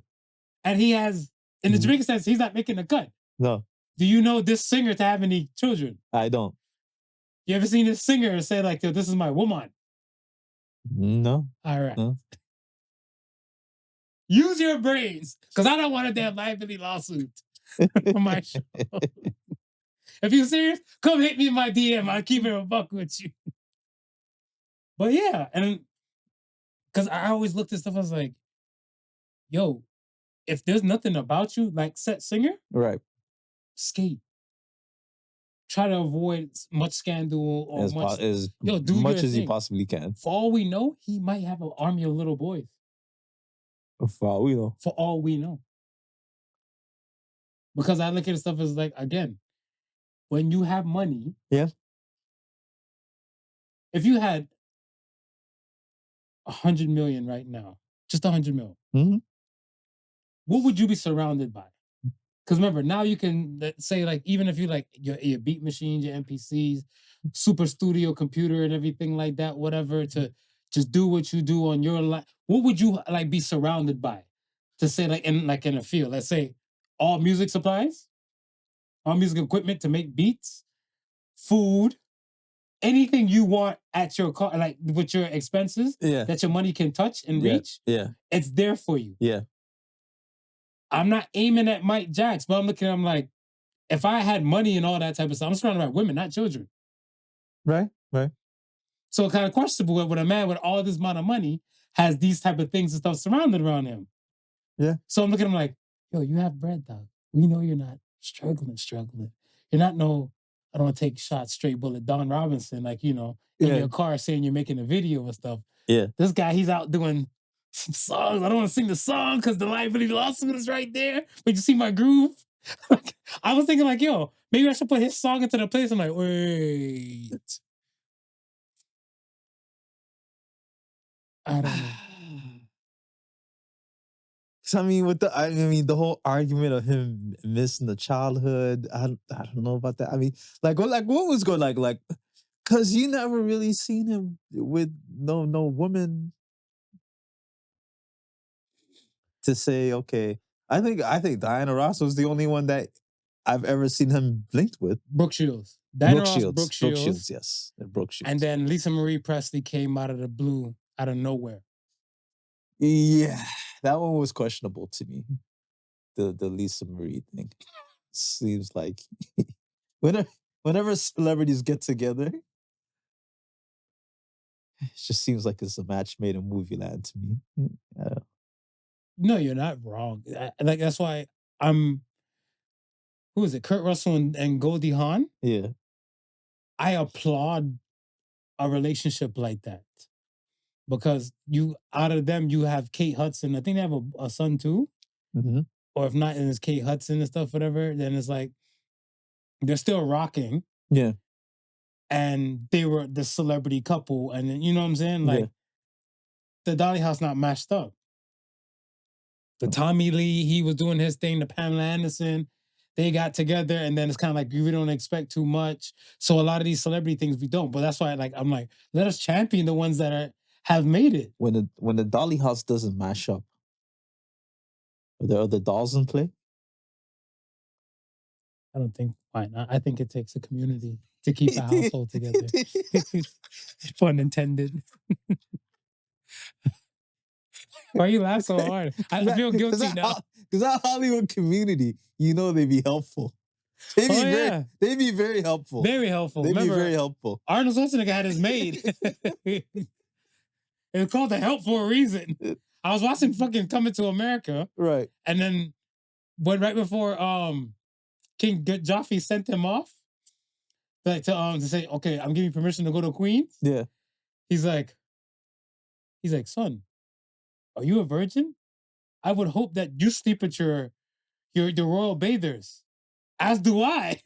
Speaker 1: And he has, in the Jamaican sense, he's not making the cut.
Speaker 2: No.
Speaker 1: Do you know this singer to have any children?
Speaker 2: I don't.
Speaker 1: You ever seen this singer say like, yo, this is my woman?
Speaker 2: No.
Speaker 1: All right.
Speaker 2: No.
Speaker 1: Use your brains, because I don't want a damn liability lawsuit for my show. If you're serious, come hit me in my DM. I'll keep it a buck with you. But yeah, and because I always looked at stuff, I was like, yo, if there's nothing about you, like set singer,
Speaker 2: right,
Speaker 1: skate. Try to avoid much scandal or
Speaker 2: as
Speaker 1: much
Speaker 2: as
Speaker 1: do
Speaker 2: much as
Speaker 1: thing.
Speaker 2: you possibly can.
Speaker 1: For all we know, he might have an army of little boys.
Speaker 2: For all we know.
Speaker 1: For all we know. Because I look at stuff as like, again, when you have money,
Speaker 2: yeah.
Speaker 1: If you had 100 million right now, just 100 mil, what would you be surrounded by? Because remember, now you can say, like, even if you like your beat machines, your MPCs, super studio computer and everything like that, whatever, to just do what you do on your life, what would you like be surrounded by? To say like in a field, let's say all music supplies, all music equipment to make beats, food, anything you want at your car, like with your expenses that your money can touch and reach.
Speaker 2: Yeah.
Speaker 1: It's there for you.
Speaker 2: Yeah.
Speaker 1: I'm not aiming at Mike Jacks, but I'm looking at him like, if I had money and all that type of stuff, I'm surrounded by women, not children.
Speaker 2: Right.
Speaker 1: So it's kind of questionable when a man with all this amount of money has these type of things and stuff surrounded around him.
Speaker 2: Yeah.
Speaker 1: So I'm looking at him like, yo, you have bread, dog. We know you're not struggling. You're not I don't want to take shots, straight bullet, Don Robinson, like, in your car saying you're making a video and stuff.
Speaker 2: Yeah.
Speaker 1: This guy, he's out doing some songs. I don't want to sing the song because the liability lawsuit is right there. But you see my groove? I was thinking like, yo, maybe I should put his song into the place. I'm like, wait. I don't know.
Speaker 2: So, I mean, the whole argument of him missing the childhood, I don't know about that. I mean, what was going like, because you never really seen him with no woman to say, okay. I think Diana Ross was the only one that I've ever seen him linked with.
Speaker 1: Brooke Shields. Diana Ross, Brooke
Speaker 2: Brooke
Speaker 1: Shields.
Speaker 2: Shields, yes. Brooke Shields.
Speaker 1: And then Lisa Marie Presley came out of the blue, out of nowhere.
Speaker 2: Yeah, that one was questionable to me. The Lisa Marie thing. Seems like whenever celebrities get together, it just seems like it's a match made in movie land to me.
Speaker 1: No, you're not wrong. Like, that's why who is it? Kurt Russell and Goldie Hawn?
Speaker 2: Yeah.
Speaker 1: I applaud a relationship like that. Because out of them, you have Kate Hudson. I think they have a son too.
Speaker 2: Mm-hmm.
Speaker 1: Or if not, and it's Kate Hudson and stuff, whatever, then it's like, they're still rocking.
Speaker 2: Yeah.
Speaker 1: And they were the celebrity couple. And then, you know what I'm saying? Like, the Dolly House not mashed up. The Tommy Lee, he was doing his thing. The Pamela Anderson, they got together, and then it's kind of like, we don't expect too much. So a lot of these celebrity things we don't. But that's why, I'm like, let us champion the ones that have made it.
Speaker 2: When the Dolly House doesn't mash up, are there other dolls in play?
Speaker 1: I don't think, why not? I think it takes a community to keep a household together. Pun intended. Why you laugh so hard? I feel guilty now.
Speaker 2: Because that Hollywood community, they be helpful. They be very helpful.
Speaker 1: Very helpful.
Speaker 2: They be very helpful.
Speaker 1: Arnold Schwarzenegger had his maid. It's called The Help for a reason. I was watching fucking Coming to America.
Speaker 2: Right.
Speaker 1: And then right before King Joffrey sent him off, like to say, okay, I'm giving you permission to go to Queens.
Speaker 2: Yeah.
Speaker 1: He's like, son, are you a virgin? I would hope that you sleep with your royal bathers. As do I.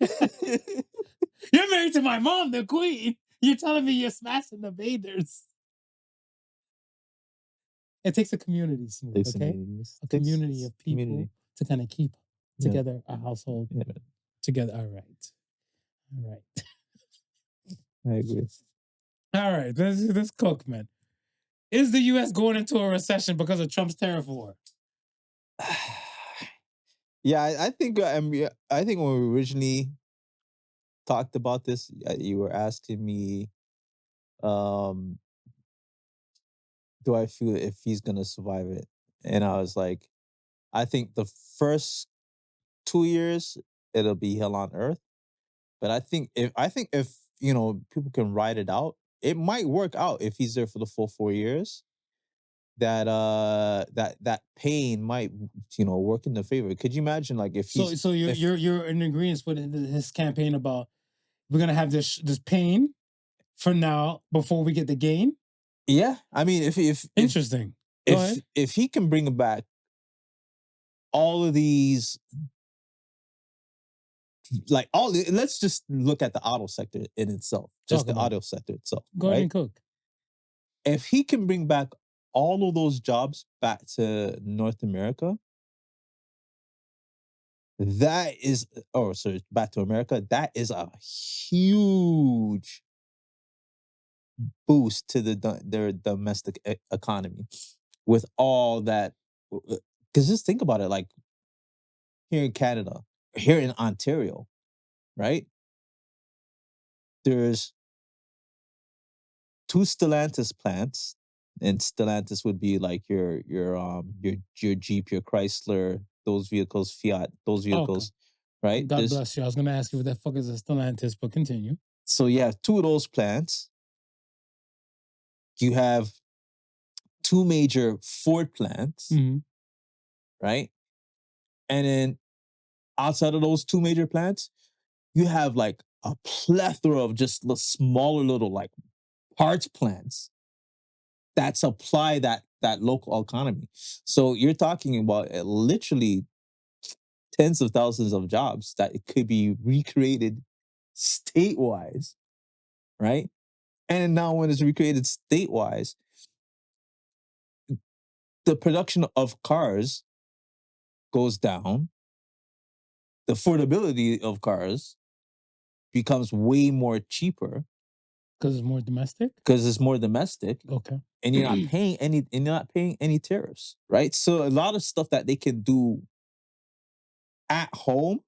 Speaker 1: You're married to my mom, the queen. You're telling me you're smashing the bathers. It takes a community, Smooth, okay? A community of people to kind of keep together a household together. All right.
Speaker 2: I agree.
Speaker 1: All right, let's cook, man. Is the U.S. going into a recession because of Trump's tariff war?
Speaker 2: Yeah, I think when we originally talked about this, you were asking me, do I feel if he's gonna survive it? And I was like, I think the first 2 years it'll be hell on earth, but I think if people can ride it out, it might work out if he's there for the full 4 years. That pain might work in the favor. Could you imagine if
Speaker 1: you're in agreement with his campaign about we're gonna have this pain for now before we get the gain?
Speaker 2: Yeah, I mean if
Speaker 1: interesting. Go ahead.
Speaker 2: if he can bring back all of these, like let's just look at the auto sector in itself, just
Speaker 1: Talk
Speaker 2: the
Speaker 1: about
Speaker 2: auto sector itself.
Speaker 1: Go ahead
Speaker 2: right?
Speaker 1: and cook.
Speaker 2: If he can bring back all of those jobs back to North America, that is, back to America, that is a huge boost to their domestic economy with all that. Because just think about it, like here in Canada, here in Ontario, right? There's 2 Stellantis plants, and Stellantis would be like your Jeep, your Chrysler, those vehicles, Fiat, those vehicles, right?
Speaker 1: God bless you. I was going to ask you what the fuck is a Stellantis, but continue.
Speaker 2: So you have 2 of those plants. You have 2 major Ford plants, right? And then outside of those 2 major plants, you have like a plethora of just smaller little like parts plants that supply that local economy. So you're talking about literally tens of thousands of jobs that it could be recreated state-wise, right? And now when it's recreated state-wise, the production of cars goes down. The affordability of cars becomes way more cheaper
Speaker 1: because it's more domestic.
Speaker 2: Okay, and you're not paying any tariffs, right? So a lot of stuff that they can do at home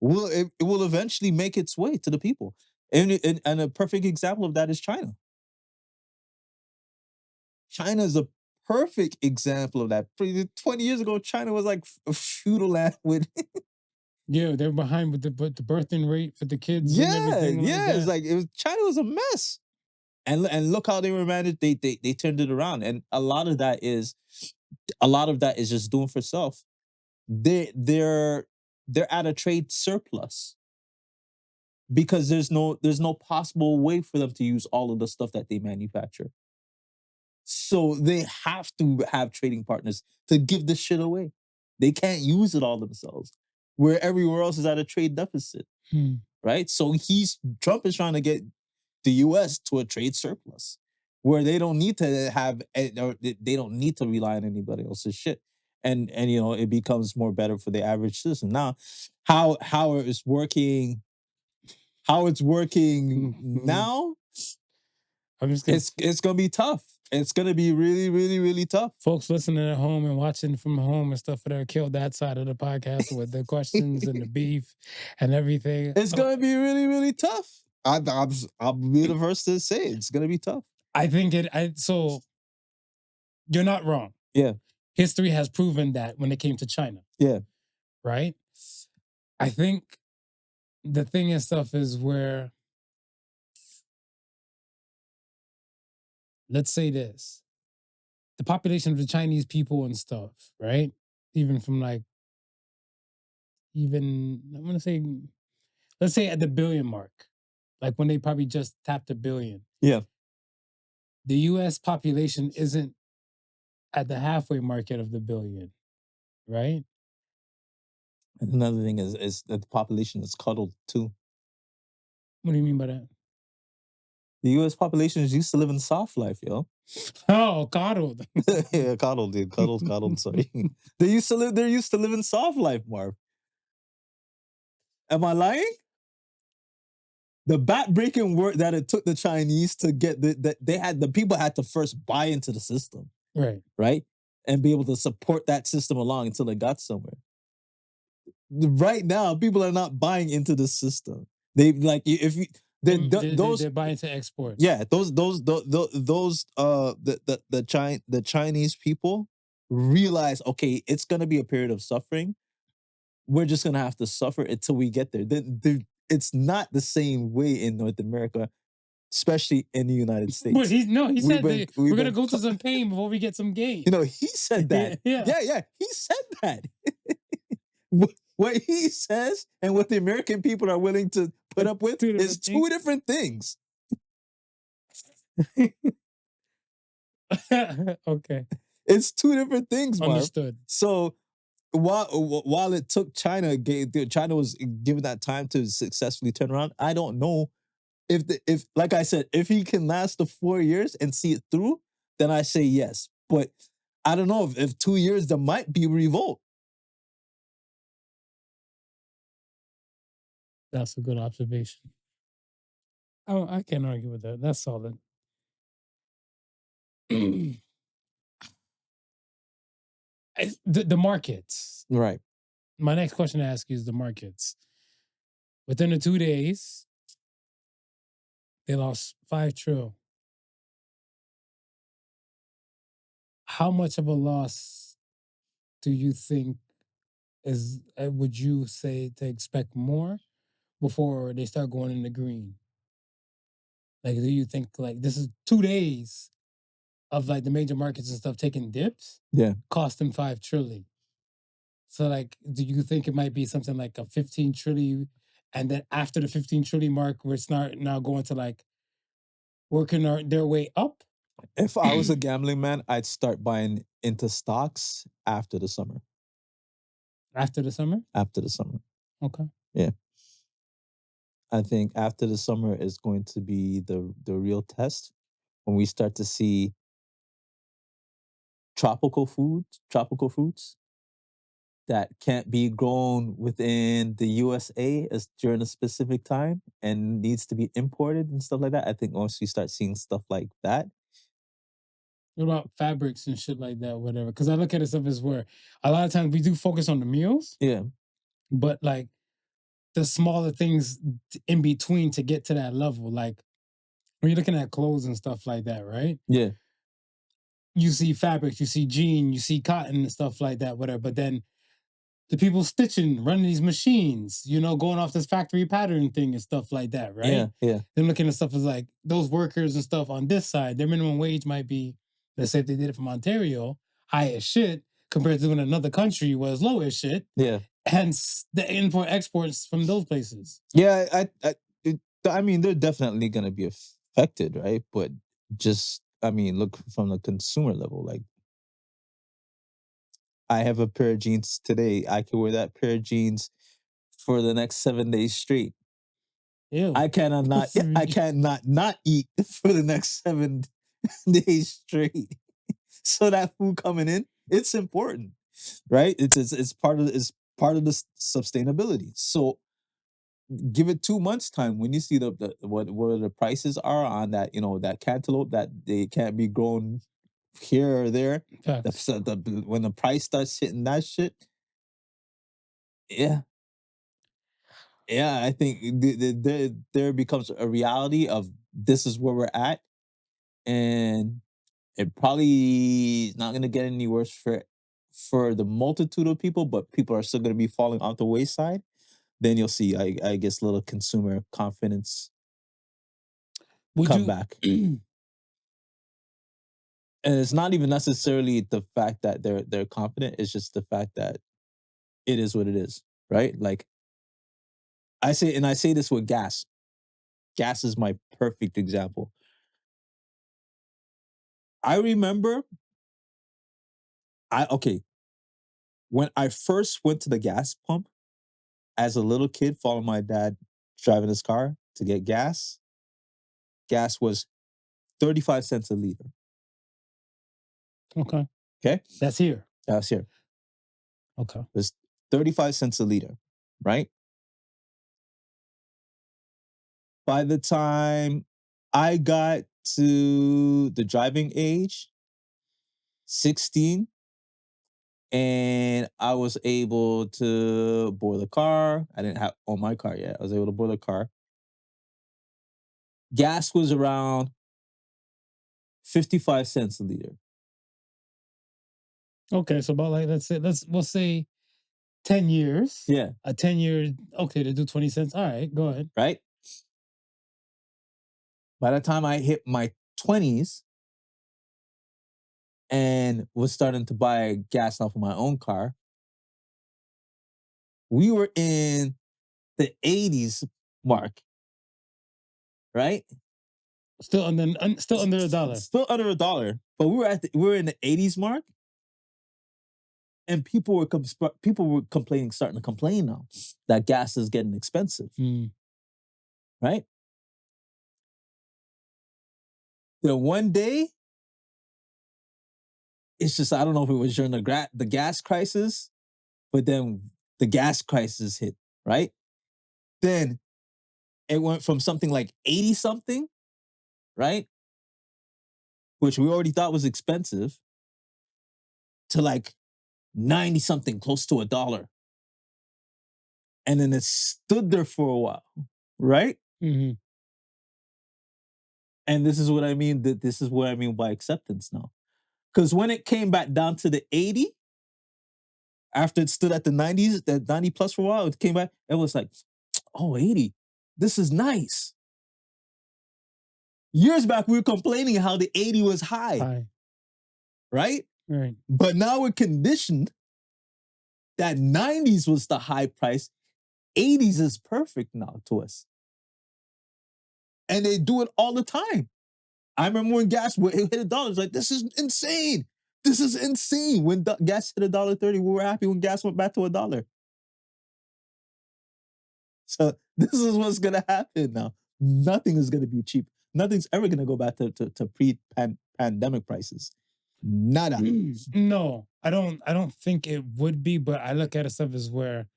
Speaker 2: it will eventually make its way to the people. And a perfect example of that is China. China is a perfect example of that. 20 years ago, China was like a feudal land with.
Speaker 1: Yeah, they're behind with the birthing rate for the kids and everything.
Speaker 2: It's like China was a mess. And look how they were managed. They turned it around. And a lot of that is just doing for self. They're at a trade surplus because there's no possible way for them to use all of the stuff that they manufacture. So they have to have trading partners to give this shit away. They can't use it all themselves, where everywhere else is at a trade deficit, right? So Trump is trying to get the U.S. to a trade surplus, where they don't need to have, or they don't need to rely on anybody else's shit, and it becomes more better for the average citizen. Now, how it's working now. It's gonna be tough. It's gonna be really, really, really tough.
Speaker 1: Folks listening at home and watching from home and stuff that are killed that side of the podcast with the questions and the beef and everything.
Speaker 2: It's gonna be really, really tough. I'll be the first to say it's gonna be tough.
Speaker 1: I think so you're not wrong.
Speaker 2: Yeah.
Speaker 1: History has proven that when it came to China.
Speaker 2: Yeah.
Speaker 1: Right? I think the thing and stuff is where, let's say this, the population of the Chinese people and stuff, right? Even from I'm going to say, let's say at the billion mark, like when they probably just tapped 1 billion.
Speaker 2: Yeah.
Speaker 1: The U.S. population isn't at the halfway market of the billion, right?
Speaker 2: And another thing is that the population is cuddled too.
Speaker 1: What do you mean by that?
Speaker 2: The U.S. population is used to live in soft life, yo.
Speaker 1: Oh, coddled.
Speaker 2: Yeah, coddled, dude. Coddled. Sorry. They're used to live in soft life, Marv. Am I lying? The back-breaking work that it took the Chinese to get the people had to first buy into the system. Right? And be able to support that system along until it got somewhere. Right now, people are not buying into the system. They like if you they're
Speaker 1: buying into exports.
Speaker 2: Yeah, the Chinese people realize, okay, it's gonna be a period of suffering. We're just gonna have to suffer until we get there. It's not the same way in North America, especially in the United States.
Speaker 1: But he said we're gonna go through some pain before we get some gain.
Speaker 2: He said that. Yeah, he said that. What he says and what the American people are willing to put up with is two different things.
Speaker 1: Okay.
Speaker 2: It's two different things, Marv.
Speaker 1: Understood.
Speaker 2: So while it took China was given that time to successfully turn around, I don't know if like I said, if he can last the 4 years and see it through, then I say yes. But I don't know if 2 years there might be revolt.
Speaker 1: That's a good observation. Oh, I can't argue with that. That's solid. The markets.
Speaker 2: Right.
Speaker 1: My next question to ask you is the markets. Within the 2 days, they lost $5 trillion. How much of a loss do you think is? Would you say to expect more before they start going in the green? Like, do you think like this is 2 days of like the major markets and stuff taking dips?
Speaker 2: Yeah.
Speaker 1: Costing $5 trillion. So like, do you think it might be something like a 15 trillion, and then after the 15 trillion mark, we're now going to like working their way up?
Speaker 2: If I was a gambling man, I'd start buying into stocks after the summer.
Speaker 1: After the summer?
Speaker 2: After the summer.
Speaker 1: Okay.
Speaker 2: Yeah. I think after the summer is going to be the real test when we start to see tropical fruits that can't be grown within the USA as during a specific time and needs to be imported and stuff like that. I think once we start seeing stuff like that.
Speaker 1: What about fabrics and shit like that, whatever? Because I look at it stuff as where a lot of times we do focus on the meals.
Speaker 2: Yeah.
Speaker 1: But like the smaller things in between to get to that level. Like when you're looking at clothes and stuff like that, right?
Speaker 2: Yeah.
Speaker 1: You see fabrics, you see jean, you see cotton and stuff like that, whatever. But then the people stitching, running these machines, going off this factory pattern thing and stuff like that, right?
Speaker 2: Yeah, yeah.
Speaker 1: Then looking at stuff as like those workers and stuff on this side, their minimum wage might be, let's say if they did it from Ontario, high as shit compared to in another country where it's low as shit.
Speaker 2: Yeah.
Speaker 1: Hence the import exports from those places.
Speaker 2: Yeah, I mean, they're definitely going to be affected, right? But just, I mean, look from the consumer level. Like, I have a pair of jeans today. I can wear that pair of jeans for the next 7 days straight.
Speaker 1: Ew.
Speaker 2: I cannot not eat for the next 7 days straight. So that food coming in, it's important, right? It's part of the sustainability. So give it 2 months time when you see what the prices are on that, that cantaloupe that they can't be grown here or there. When the price starts hitting that shit, yeah, I think there becomes a reality of this is where we're at, and it probably is not going to get any worse for the multitude of people, but people are still going to be falling off the wayside. Then you'll see, I guess, little consumer confidence come back. And it's not even necessarily the fact that they're confident. It's just the fact that it is what it is, right? Like I say this with gas. Gas is my perfect example. I remember when I first went to the gas pump as a little kid, following my dad driving his car to get gas. Gas was 35 cents a liter.
Speaker 1: Okay.
Speaker 2: Okay?
Speaker 1: That's here.
Speaker 2: That's here.
Speaker 1: Okay.
Speaker 2: It was 35 cents a liter, right? By the time I got to the driving age, 16, and I was able to board the car. I didn't own my car yet. I was able to board the car. Gas was around 55 cents a liter.
Speaker 1: Okay, so about like we'll say 10 years.
Speaker 2: Yeah.
Speaker 1: A 10-year, okay, to do 20 cents. All right, go ahead.
Speaker 2: Right? By the time I hit my 20s and was starting to buy gas off of my own car, we were in the 80s mark. Right?
Speaker 1: Still under $1.
Speaker 2: Still under $1. But we're in the 80s mark, and people were starting to complain now that gas is getting expensive, right? Then one day, it's just, I don't know if it was during the gas crisis, but then the gas crisis hit, right? Then it went from something like 80 something, right? Which we already thought was expensive, to like 90 something, close to $1. And then it stood there for a while, right?
Speaker 1: Mm-hmm.
Speaker 2: And this is what I mean. This is what I mean by acceptance now. Because when it came back down to the 80, after it stood at the 90s, the 90 plus for a while, it came back, it was like, oh, 80. This is nice. Years back, we were complaining how the 80 was high. Right?
Speaker 1: Right.
Speaker 2: But now we're conditioned that 90s was the high price. 80s is perfect now to us. And they do it all the time. I remember when gas hit $1, like, this is insane. This is insane. When gas hit $1.30, we were happy when gas went back to $1. So this is what's gonna happen now. Nothing is gonna be cheap. Nothing's ever gonna go back to pre-pandemic prices. Nada.
Speaker 1: No, I don't think it would be, but I look at it stuff as where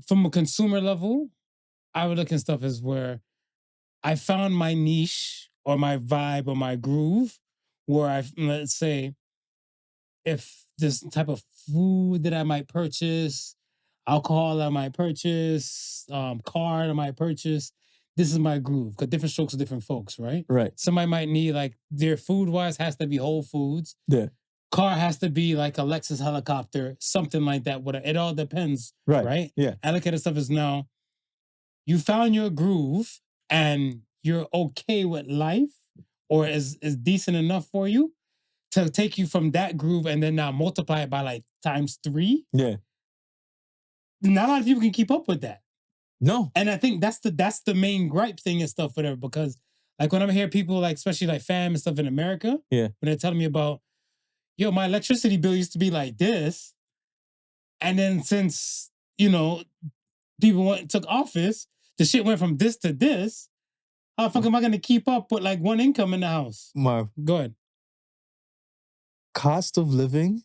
Speaker 1: from a consumer level, I would look at stuff as where I found my niche or my vibe or my groove where let's say, if this type of food that I might purchase, alcohol I might purchase, card I might purchase, this is my groove. Because different strokes for different folks, right?
Speaker 2: Right.
Speaker 1: Somebody might need, like, their food-wise has to be Whole Foods.
Speaker 2: Yeah.
Speaker 1: Car has to be like a Lexus helicopter, something like that. It all depends, right?
Speaker 2: Yeah.
Speaker 1: I look at the stuff as now, you found your groove and you're okay with life, or is decent enough for you to take you from that groove and then now multiply it by like times 3.
Speaker 2: Yeah.
Speaker 1: Not a lot of people can keep up with that.
Speaker 2: No.
Speaker 1: And I think that's the main gripe thing and stuff, whatever, because like when I hear people, like, especially like fam and stuff in America,
Speaker 2: Yeah.
Speaker 1: when they're telling me about, yo, my electricity bill used to be like this. And then since, people took office, the shit went from this to this. How the fuck am I going to keep up with like one income in the house?
Speaker 2: Marv,
Speaker 1: Go ahead.
Speaker 2: cost of living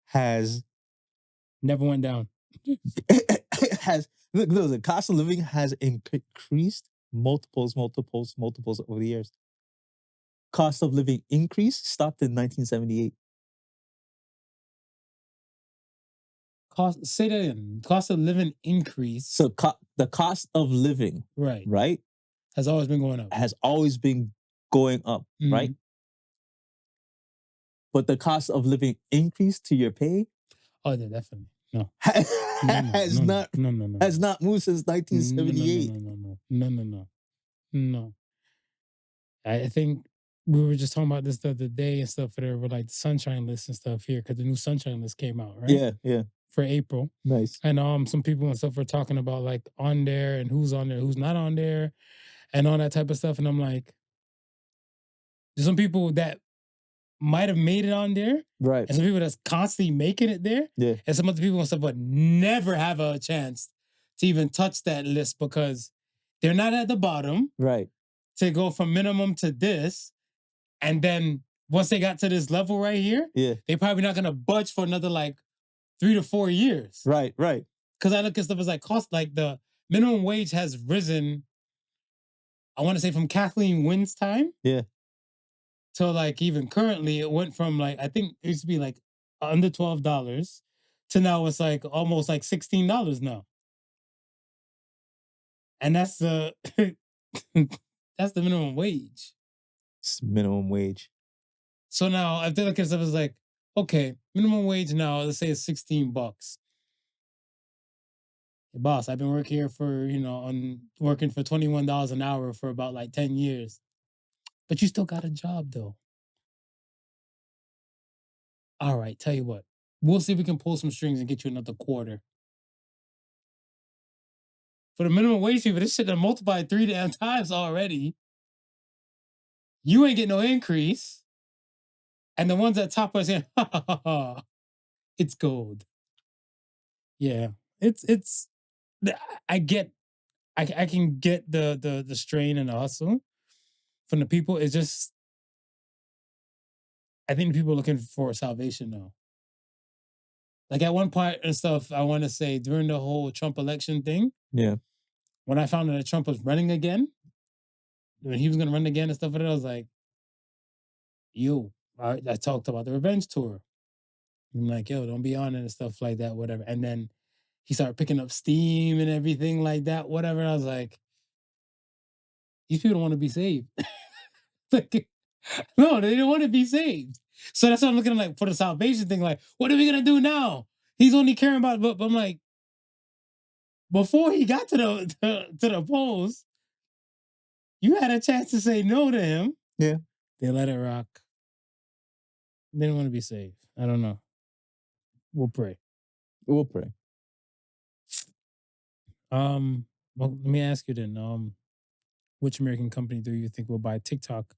Speaker 2: has
Speaker 1: Never went down.
Speaker 2: The cost of living has increased multiples over the years. Cost of living increase stopped in 1978.
Speaker 1: Say that again. Cost of living increase.
Speaker 2: So the cost of living, right,
Speaker 1: has always been going up.
Speaker 2: Has always been going up, right? But the cost of living increase to your pay,
Speaker 1: oh, yeah, definitely. No.
Speaker 2: has not moved since 1978.
Speaker 1: No. I think we were just talking about this the other day and stuff for with like the sunshine list and stuff here, because the new sunshine list came out, right?
Speaker 2: Yeah.
Speaker 1: For April.
Speaker 2: Nice.
Speaker 1: And some people and stuff were talking about like on there and who's on there, who's not on there, and all that type of stuff. And I'm like, there's some people that might have made it on there,
Speaker 2: right?
Speaker 1: And some people that's constantly making it there,
Speaker 2: yeah.
Speaker 1: And some other people and stuff would never have a chance to even touch that list because they're not at the bottom,
Speaker 2: right?
Speaker 1: To go from minimum to this, and then once they got to this level right here,
Speaker 2: yeah,
Speaker 1: they probably not gonna budge for another like 3 to 4 years,
Speaker 2: right?
Speaker 1: Because I look at stuff as like cost, like the minimum wage has risen. I want to say from Kathleen Wynn's time,
Speaker 2: yeah.
Speaker 1: So like even currently, it went from like, I think it used to be like under $12 to now it's like almost like $16 now. And that's the that's the minimum wage.
Speaker 2: It's minimum wage.
Speaker 1: So now if they look at stuff as like, okay, minimum wage now, let's say it's $16. Hey, boss, I've been working here for, working for $21 an hour for about like 10 years. But you still got a job though. All right, tell you what. We'll see if we can pull some strings and get you another quarter. For the minimum wage people, this shit done multiplied 3 damn times already. you ain't getting no increase. And the ones at top are saying, ha, ha, ha, ha, it's gold. Yeah. It's I get I can get the strain and the hustle from the people. It's just I think people are looking for salvation now. Like at one point and stuff, I want to say during the whole Trump election thing,
Speaker 2: Yeah.
Speaker 1: when I found out that Trump was running again, when he was going to run again and stuff like that, I was like, yo, I talked about the revenge tour. I'm like, yo, don't be on it and stuff like that, whatever. And then he started picking up steam and everything like that, whatever. I was like, these people don't want to be saved. Like, no, they don't want to be saved. So that's what I'm looking at, like for the salvation thing. Like, what are we gonna do now? He's only caring about. But I'm like, before he got to the polls, you had a chance to say no to him.
Speaker 2: Yeah.
Speaker 1: They let it rock. They don't want to be saved. I don't know. We'll pray.
Speaker 2: We'll pray.
Speaker 1: Well, let me ask you then. Which American company do you think will buy TikTok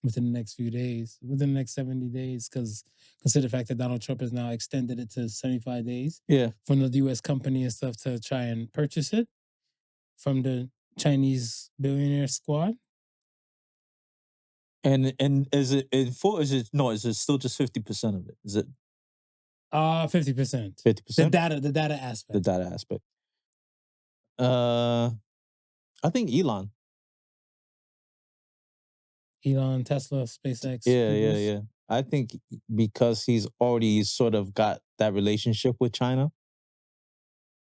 Speaker 1: within the next few days, within the next 70 days? Because consider the fact that Donald Trump has now extended it to 75 days
Speaker 2: Yeah.
Speaker 1: from the US company and stuff to try and purchase it from the Chinese billionaire squad.
Speaker 2: And is it in full? Is it no? Is it still just 50% of it? Is it
Speaker 1: 50%.
Speaker 2: 50%?
Speaker 1: The data aspect.
Speaker 2: The data aspect. I think Elon,
Speaker 1: Tesla, SpaceX.
Speaker 2: Yeah. I think because he's already sort of got that relationship with China,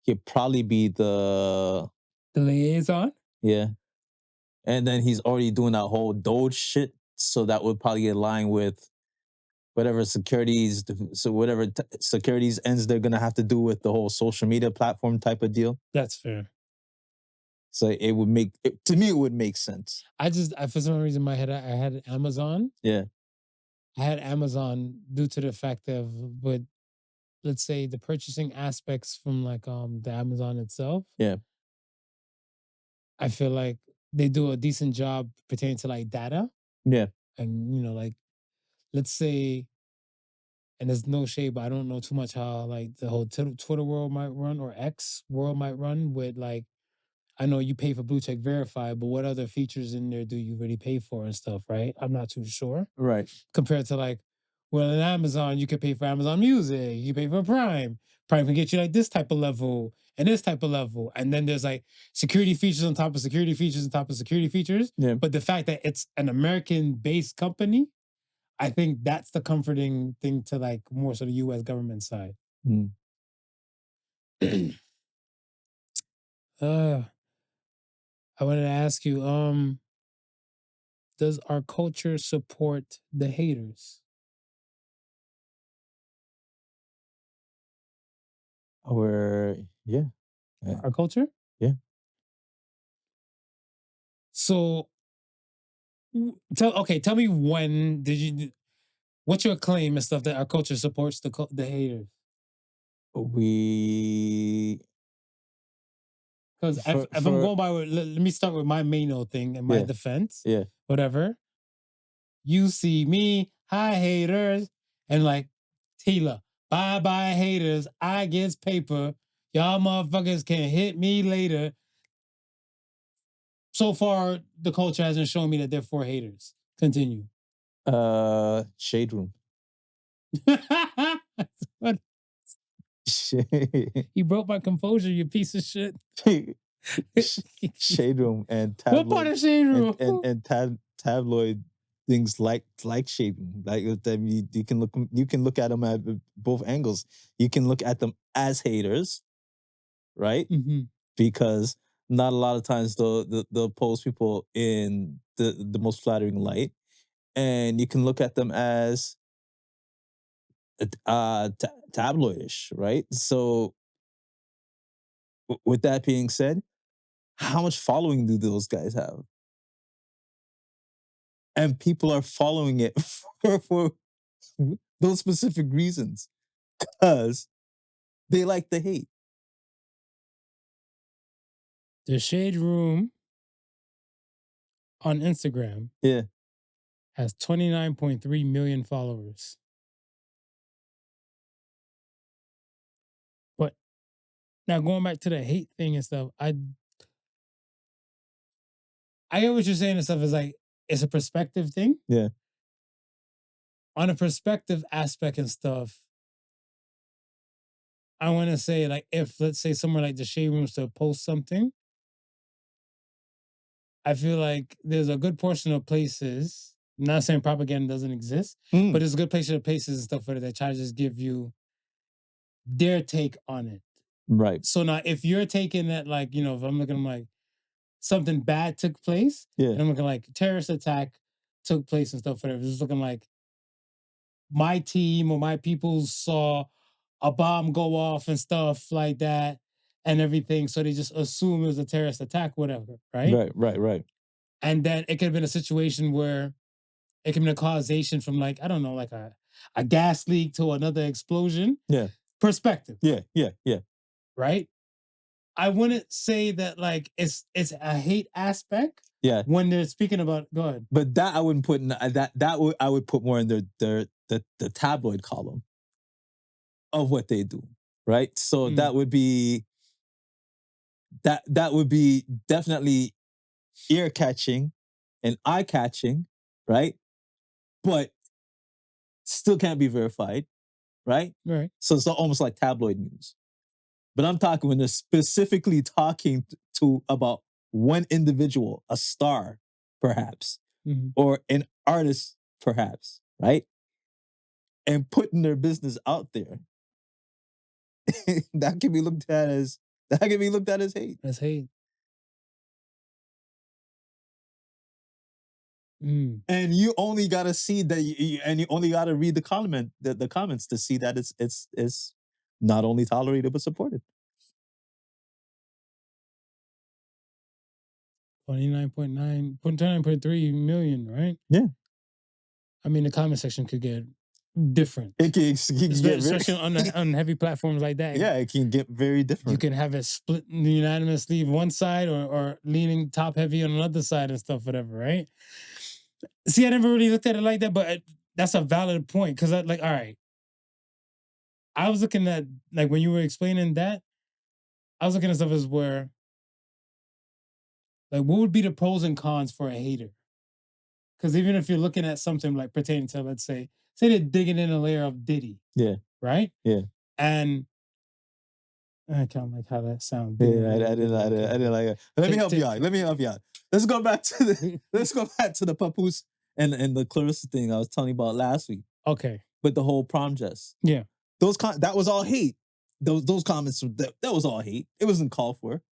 Speaker 2: he'd probably be the
Speaker 1: liaison.
Speaker 2: Yeah. And then he's already doing that whole Doge shit, so that would probably align with whatever securities ends they're gonna have to do with the whole social media platform type of deal.
Speaker 1: That's fair.
Speaker 2: So it would to me it would make sense.
Speaker 1: I for some reason in my head I had Amazon.
Speaker 2: Yeah.
Speaker 1: I had Amazon due to the fact of with let's say the purchasing aspects from like the Amazon itself.
Speaker 2: Yeah.
Speaker 1: I feel like they do a decent job pertaining to like data.
Speaker 2: Yeah.
Speaker 1: And like let's say, and there's no shade, but I don't know too much how like the whole Twitter world might run or X world might run with like I know you pay for Blue Check Verify, but what other features in there do you really pay for and stuff, right? I'm not too sure.
Speaker 2: Right.
Speaker 1: Compared to like, well, in Amazon, you can pay for Amazon Music, you pay for Prime. Prime can get you like this type of level and this type of level. And then there's like security features on top of security features on top of security features.
Speaker 2: Yeah.
Speaker 1: But the fact that it's an American-based company, I think that's the comforting thing to like more so the US government side.
Speaker 2: Mm.
Speaker 1: I wanted to ask you, does our culture support the haters?
Speaker 2: Yeah.
Speaker 1: Our culture?
Speaker 2: Yeah.
Speaker 1: So, tell me when did you? What's your claim and stuff that our culture supports the haters? Because if I'm going by, let me start with my main thing and my defense.
Speaker 2: Yeah.
Speaker 1: Whatever. You see me, hi haters, and like Tila, bye haters. I gets paper. Y'all motherfuckers can hit me later. So far, the culture hasn't shown me that they're for haters. Continue.
Speaker 2: Shade Room.
Speaker 1: You broke my composure, you piece of shit.
Speaker 2: Shade Room and
Speaker 1: tabloid. What part of Shade Room?
Speaker 2: And tabloid things like Shade Room. Like you can look at them at both angles. You can look at them as haters, right?
Speaker 1: Mm-hmm.
Speaker 2: Because not a lot of times they'll post people in the most flattering light, and you can look at them as tabloidish, right? So with that being said, how much following do those guys have? And people are following it for those specific reasons because they like the hate.
Speaker 1: The Shade Room on Instagram.
Speaker 2: Yeah.
Speaker 1: has 29.3 million followers. But now going back to the hate thing and stuff, I get what you're saying and stuff is like it's a perspective thing.
Speaker 2: Yeah.
Speaker 1: On a perspective aspect and stuff, I want to say like if let's say somewhere like the Shade Rooms to post something, I feel like there's a good portion of places. I'm not saying propaganda doesn't exist, but there's a good portion of places and stuff where they try to just give you their take on it.
Speaker 2: Right.
Speaker 1: So now if you're taking that like, if I'm looking like something bad took place, and I'm looking like terrorist attack took place and stuff, whatever, it's looking like my team or my people saw a bomb go off and stuff like that and everything. So they just assume it was a terrorist attack, whatever, right?
Speaker 2: Right.
Speaker 1: And then it could have been a situation where it could have been a causation from like, I don't know, like a gas leak to another explosion.
Speaker 2: Yeah.
Speaker 1: Perspective.
Speaker 2: Yeah.
Speaker 1: Right? I wouldn't say that like it's a hate aspect.
Speaker 2: Yeah.
Speaker 1: When they're speaking about, go ahead.
Speaker 2: But that I wouldn't put in I would put more in the tabloid column of what they do, right? So that would be definitely ear catching and eye catching, right? But still can't be verified, right?
Speaker 1: Right.
Speaker 2: So it's almost like tabloid news. But I'm talking when they're specifically talking to about one individual, a star, perhaps, or an artist, perhaps, right? And putting their business out there. that can be looked at as hate.
Speaker 1: That's hate.
Speaker 2: And you only gotta see that, you only gotta read the comments to see that it's not only tolerated but supported.
Speaker 1: 29.3 million, right?
Speaker 2: Yeah.
Speaker 1: I mean, the comment section could get different.
Speaker 2: It can get
Speaker 1: especially on heavy platforms like that.
Speaker 2: Yeah, it can get very different.
Speaker 1: You can have it split unanimously one side or leaning top heavy on another side and stuff, whatever, right? See, I never really looked at it like that, but that's a valid point because all right. I was looking at, like, when you were explaining that, I was looking at stuff as where, like, what would be the pros and cons for a hater? Because even if you're looking at something like pertaining to, let's say they're digging in a layer of Diddy.
Speaker 2: Yeah.
Speaker 1: Right?
Speaker 2: Yeah.
Speaker 1: And I can't like how that sounds.
Speaker 2: Yeah, I didn't like it. Let me help you out. Let's go back to the papoose and the Clarissa thing I was telling you about last week.
Speaker 1: Okay.
Speaker 2: With the whole prom dress.
Speaker 1: Yeah.
Speaker 2: That was all hate. Those comments, that was all hate. It wasn't called for.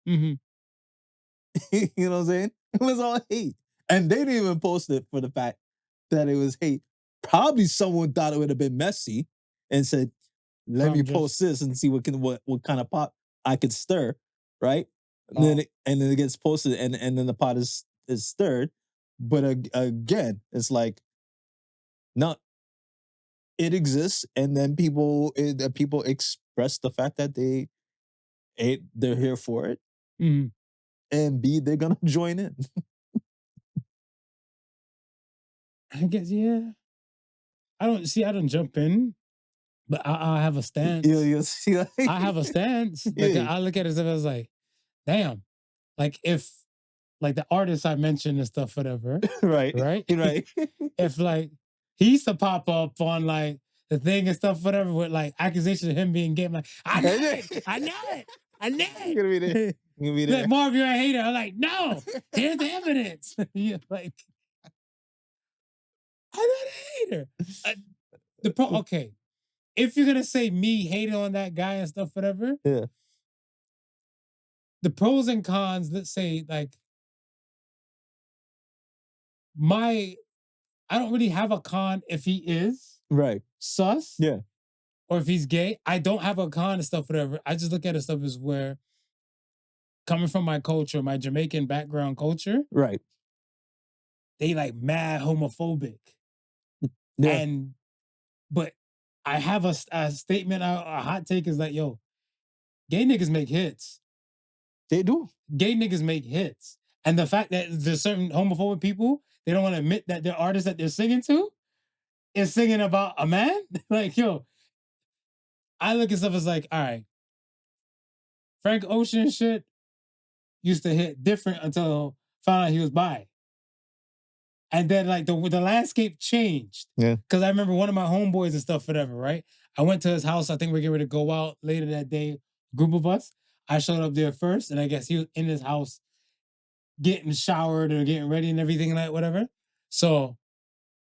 Speaker 1: Mm-hmm.
Speaker 2: You know what I'm saying? It was all hate. And they didn't even post it for the fact that it was hate. Probably someone thought it would have been messy and said, let me post this and see what kind of pot I could stir, right? And then it gets posted and then the pot is stirred. But again, it's like, no, it exists, and then people express the fact that they're here for it, and B, they're gonna join in.
Speaker 1: I guess, yeah. I don't jump in, but I have a stance.
Speaker 2: You'll see, like,
Speaker 1: I have a stance. Like, I look at it as if I was like, damn, like if like the artist I mentioned and stuff, whatever,
Speaker 2: right?
Speaker 1: If like he used to pop up on like the thing and stuff, whatever, with like accusations of him being gay, I'm like, I know it.
Speaker 2: You're gonna be there.
Speaker 1: Like, Marv, you're a hater. I'm like, no, here's the evidence. You're like, I'm not a hater. Okay, if you're gonna say me hating on that guy and stuff, whatever,
Speaker 2: yeah.
Speaker 1: The pros and cons, let's say, like, I don't really have a con if he is sus.
Speaker 2: Yeah.
Speaker 1: Or if he's gay. I don't have a con and stuff, whatever. I just look at it stuff as where, coming from my culture, my Jamaican background culture,
Speaker 2: right?
Speaker 1: They like mad homophobic.
Speaker 2: Yeah.
Speaker 1: But I have a statement, a hot take is like, yo, gay niggas make hits.
Speaker 2: They do.
Speaker 1: Gay niggas make hits. And the fact that there's certain homophobic people, they don't want to admit that their artist that they're singing to is singing about a man. Like, yo, I look at stuff as like, all right, Frank Ocean shit used to hit different until found out he was bi. And then like the landscape changed.
Speaker 2: Yeah.
Speaker 1: Because I remember one of my homeboys and stuff, whatever, right? I went to his house. I think we're getting ready to go out later that day, group of us. I showed up there first, and I guess he was in his house getting showered or getting ready and everything like whatever. So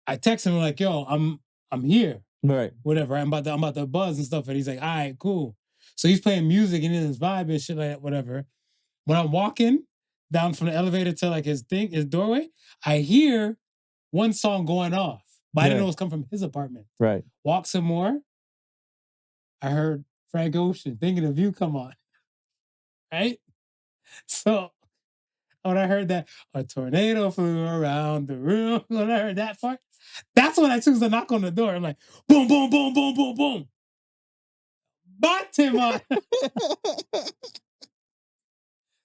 Speaker 1: I text him like, yo, I'm here.
Speaker 2: Right.
Speaker 1: Whatever. I'm about to buzz and stuff. And he's like, all right, cool. So he's playing music and in his vibe and shit like that, whatever. When I'm walking down from the elevator to like his doorway, I hear one song going off, but I didn't know it was coming from his apartment.
Speaker 2: Right.
Speaker 1: Walk some more. I heard Frank Ocean, Thinking of You, come on. Right? So when I heard that, a tornado flew around the room, when I heard that part, that's when I choose to knock on the door. I'm like, boom, boom, boom, boom, boom, boom. Batima.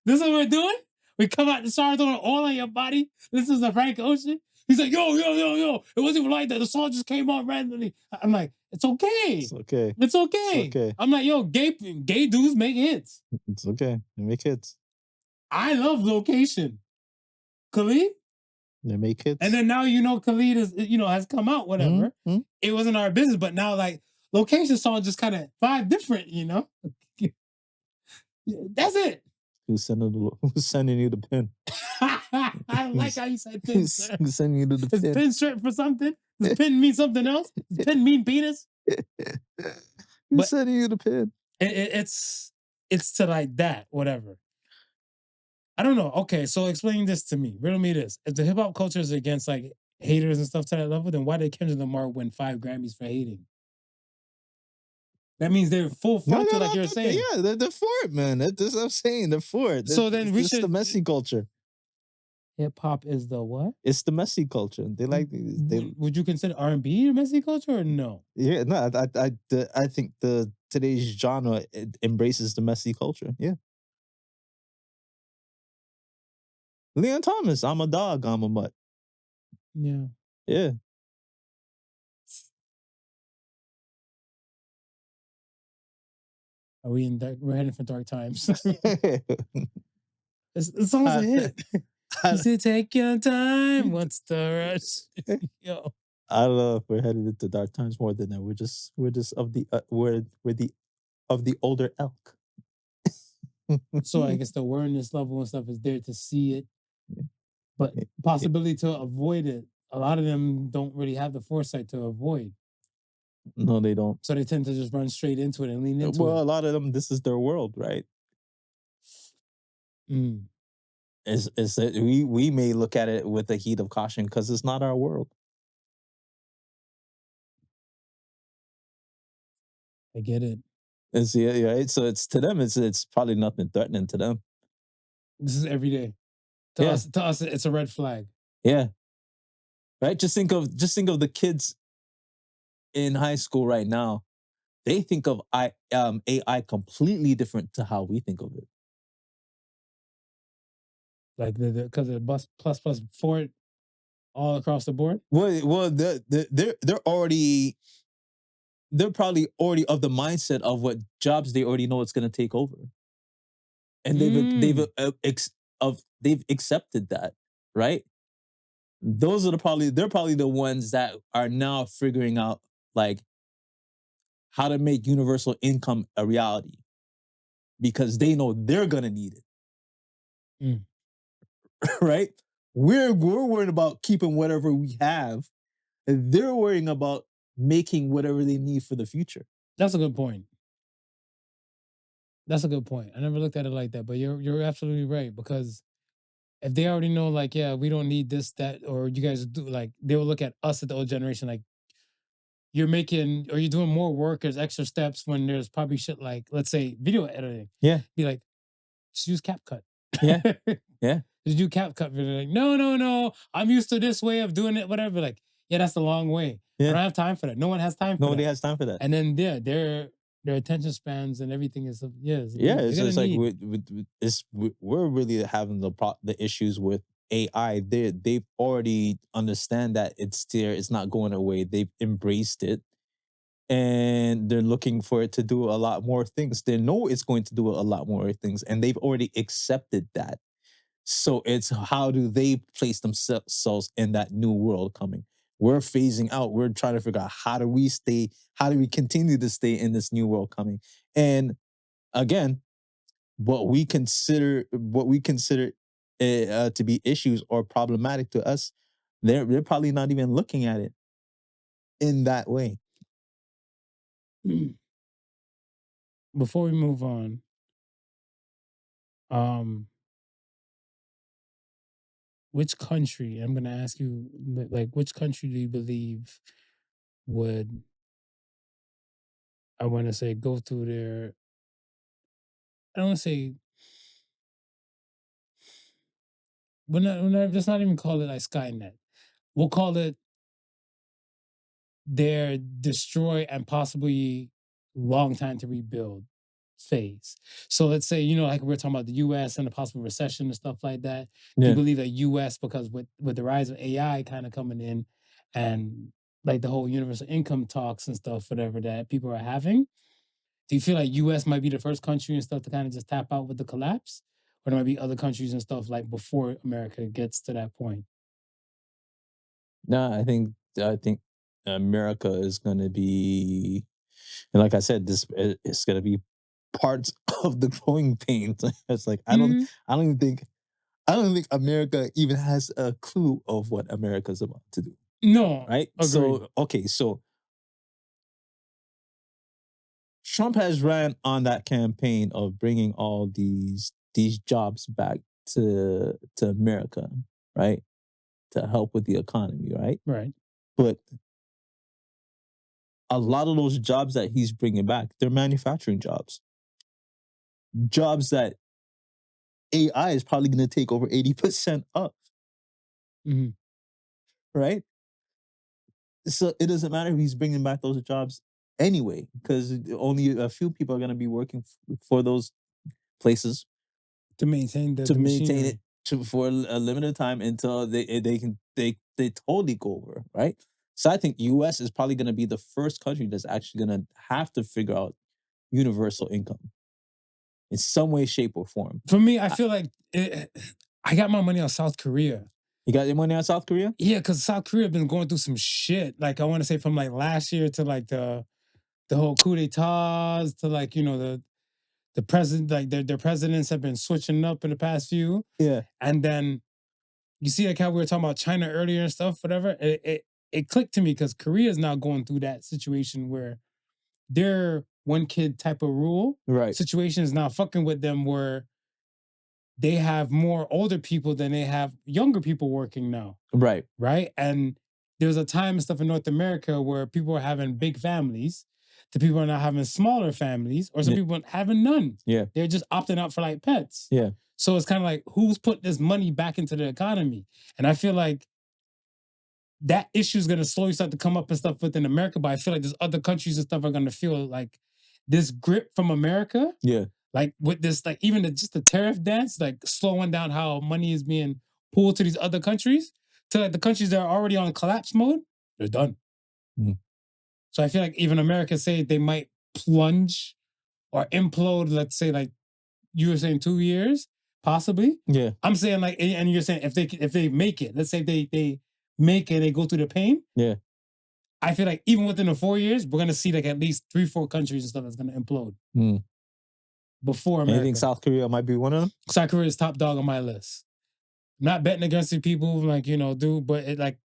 Speaker 1: This is what we're doing? We come out the shower, throwing oil on your body. This is the Frank Ocean. He's like, yo. It wasn't even like that. The song just came on randomly. I'm like, it's okay.
Speaker 2: It's okay.
Speaker 1: It's okay.
Speaker 2: It's okay.
Speaker 1: I'm like, yo, gay dudes make hits.
Speaker 2: It's okay. They make hits.
Speaker 1: I love Location. Khalid?
Speaker 2: They make hits.
Speaker 1: And then now Khalid is, has come out, whatever.
Speaker 2: Mm-hmm.
Speaker 1: It wasn't our business, but now like Location songs just kind of vibe different, That's it.
Speaker 2: Who's sending you the pin?
Speaker 1: I like how you said pin.
Speaker 2: Who's sending you the pin?
Speaker 1: Is pin straight for something? Does pin mean something else? Does pin mean penis?
Speaker 2: Who's sending you the pin?
Speaker 1: It's to like that, whatever. I don't know. Okay, so explain this to me. Riddle me this. If the hip hop culture is against like haters and stuff to that level, then why did Kendrick Lamar win 5 Grammys for hating? That means they're full front like you're saying.
Speaker 2: Yeah, they're for it, man. That's what I'm saying. They're for it.
Speaker 1: So then we should.
Speaker 2: It's the messy culture.
Speaker 1: Hip hop is the what?
Speaker 2: It's the messy culture. They like.
Speaker 1: Would you consider R&B a messy culture or no?
Speaker 2: Yeah, no. I think today's genre embraces the messy culture. Yeah. Leon Thomas, I'm a dog, I'm a mutt.
Speaker 1: Yeah.
Speaker 2: Yeah.
Speaker 1: Are we in dark? We're heading for dark times. It's almost a hit. You say, take your time. What's the rush? Yo.
Speaker 2: I don't know if we're headed into dark times more than that. We're just of the of the older elk.
Speaker 1: So I guess the awareness level and stuff is there to see it, but possibility to avoid it. A lot of them don't really have the foresight to avoid.
Speaker 2: No, they don't.
Speaker 1: So they tend to just run straight into it and lean into it.
Speaker 2: Well, a lot of them, this is their world, right? It's that we may look at it with a heat of caution because it's not our world.
Speaker 1: I get it.
Speaker 2: It's right. So it's to them, it's probably nothing threatening to them.
Speaker 1: This is every day. To us, it's a red flag.
Speaker 2: Yeah. Right. Just think of the kids in high school right now. They think of AI completely different to how we think of it.
Speaker 1: Like because of the plus for it all across the board.
Speaker 2: Well, they're probably already of the mindset of what jobs they already know it's going to take over, and they've accepted that, right? Those are they're probably the ones that are now figuring out like how to make universal income a reality because they know they're gonna need it. Right? We're worried about keeping whatever we have, and they're worrying about making whatever they need for the future.
Speaker 1: That's a good point. I never looked at it like that, but you're absolutely right, because if they already know, like, yeah, we don't need this, that, or you guys do, like, they will look at us at the old generation, like, you're making, or you're doing more work, there's extra steps when there's probably shit like, let's say, video editing.
Speaker 2: Yeah.
Speaker 1: Be like, just use CapCut.
Speaker 2: Yeah. Yeah.
Speaker 1: Just do CapCut. They're like, no, I'm used to this way of doing it, whatever. Like, yeah, that's the long way. Yeah. I don't have time for that. No one has time for
Speaker 2: Nobody
Speaker 1: that.
Speaker 2: has time for that.
Speaker 1: And then, yeah, their attention spans and everything is,
Speaker 2: it's just like we're really having the issues with AI, they've already understand that it's there, it's not going away. They've embraced it, and they're looking for it to do a lot more things. They know it's going to do a lot more things, and they've already accepted that. So it's how do they place themselves in that new world coming? We're phasing out. We're trying to figure out how do we continue to stay in this new world coming? And again, what we consider to be issues or problematic to us, they're probably not even looking at it in that way.
Speaker 1: Before we move on, which country? I'm gonna ask you, like, which country do you believe would, I want to say, go through their? I don't want to say. Let's not even call it like Skynet. We'll call it their destroy and possibly long time to rebuild phase. So let's say, like we're talking about the US and the possible recession and stuff like that. Do you
Speaker 2: Yeah.
Speaker 1: believe that US, because with the rise of AI kind of coming in and like the whole universal income talks and stuff, whatever that people are having, do you feel like US might be the first country and stuff to kind of just tap out with the collapse? Or there might be other countries and stuff like before America gets to that point?
Speaker 2: No, I think America is going to be, and like I said, this is going to be parts of the growing pains. It's like
Speaker 1: Mhm.
Speaker 2: I don't even think I don't think America even has a clue of what America's about to do.
Speaker 1: No,
Speaker 2: Right?
Speaker 1: agreed.
Speaker 2: So okay, so Trump has ran on that campaign of bringing all these jobs back to America, right? To help with the economy, right?
Speaker 1: Right.
Speaker 2: But a lot of those jobs that he's bringing back, they're manufacturing jobs. Jobs that AI is probably going to take over 80% of,
Speaker 1: Mhm.
Speaker 2: right? So it doesn't matter if he's bringing back those jobs anyway, because only a few people are going to be working for those places
Speaker 1: To maintain the
Speaker 2: to
Speaker 1: the
Speaker 2: maintain
Speaker 1: machinery.
Speaker 2: it for a limited time until they totally go over, right? So I think US is probably going to be the first country that's actually going to have to figure out universal income in some way, shape, or form.
Speaker 1: For me, I feel like I got my money on South Korea.
Speaker 2: You got your money on South Korea?
Speaker 1: Yeah, because South Korea been going through some shit. Like I want to say from like last year to like the whole coup d'etats to like the president, like their presidents have been switching up in the past few.
Speaker 2: Yeah.
Speaker 1: And then you see like how we were talking about China earlier and stuff, whatever. It clicked to me because Korea is now going through that situation where their one kid type of rule
Speaker 2: Right.
Speaker 1: situation is now fucking with them, where they have more older people than they have younger people working now.
Speaker 2: Right.
Speaker 1: Right. And there's a time and stuff in North America where people are having big families, the people are now having smaller families, or some
Speaker 2: Yeah.
Speaker 1: people having none.
Speaker 2: Yeah.
Speaker 1: They're just opting out for like pets.
Speaker 2: Yeah.
Speaker 1: So it's kind of like who's put this money back into the economy? And I feel like that issue is going to slowly start to come up and stuff within America. But I feel like there's other countries and stuff are going to feel like this grip from America,
Speaker 2: Yeah.
Speaker 1: like with this, like even just the tariff dance, like slowing down how money is being pulled to these other countries, to like the countries that are already on collapse mode, they're done.
Speaker 2: Mm.
Speaker 1: So I feel like even America say they might plunge or implode, let's say like you were saying 2 years, possibly.
Speaker 2: Yeah.
Speaker 1: I'm saying like, and you're saying if they make it, let's say they make it, they go through the pain.
Speaker 2: Yeah.
Speaker 1: I feel like even within the 4 years, we're gonna see like at least 3-4 countries and stuff that's gonna implode
Speaker 2: Mm.
Speaker 1: before
Speaker 2: And you
Speaker 1: America.
Speaker 2: think South Korea might be one of them?
Speaker 1: South Korea is top dog on my list. Not betting against the people like dude, but it like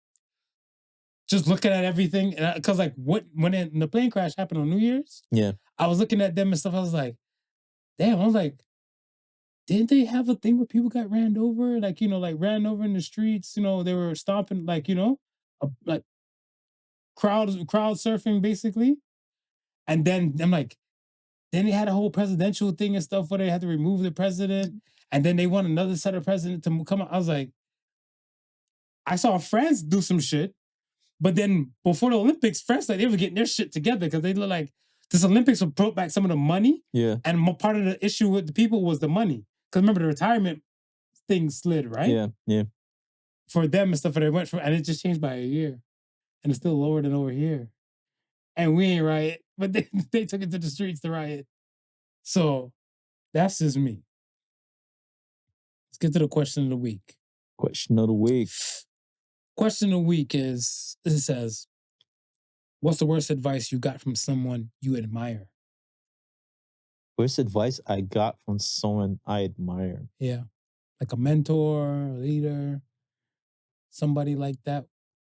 Speaker 1: just looking at everything, because like when the plane crash happened on New Year's,
Speaker 2: Yeah.
Speaker 1: I was looking at them and stuff. I was like, damn. I was like, didn't they have a thing where people got ran over? Like like ran over in the streets. They were stomping like like crowd surfing basically. And then I'm like, then they had a whole presidential thing and stuff where they had to remove the president, and then they want another set of president to come out. I was like, I saw France do some shit, but then before the Olympics, France like they were getting their shit together because they look like this Olympics will brought back some of the money.
Speaker 2: Yeah.
Speaker 1: And part of the issue with the people was the money. Because remember the retirement thing slid, right?
Speaker 2: Yeah. Yeah.
Speaker 1: for them and stuff, and it went from, and it just changed by a year, and it's still lower than over here, and we ain't riot, but they took it to the streets to riot. So that's just me. Let's get to the question of the week.
Speaker 2: Question of the week.
Speaker 1: Question of the week is, it says, what's the worst advice you got from someone you admire?
Speaker 2: Worst advice I got from someone I admire.
Speaker 1: Yeah. Like a mentor, a leader, somebody like that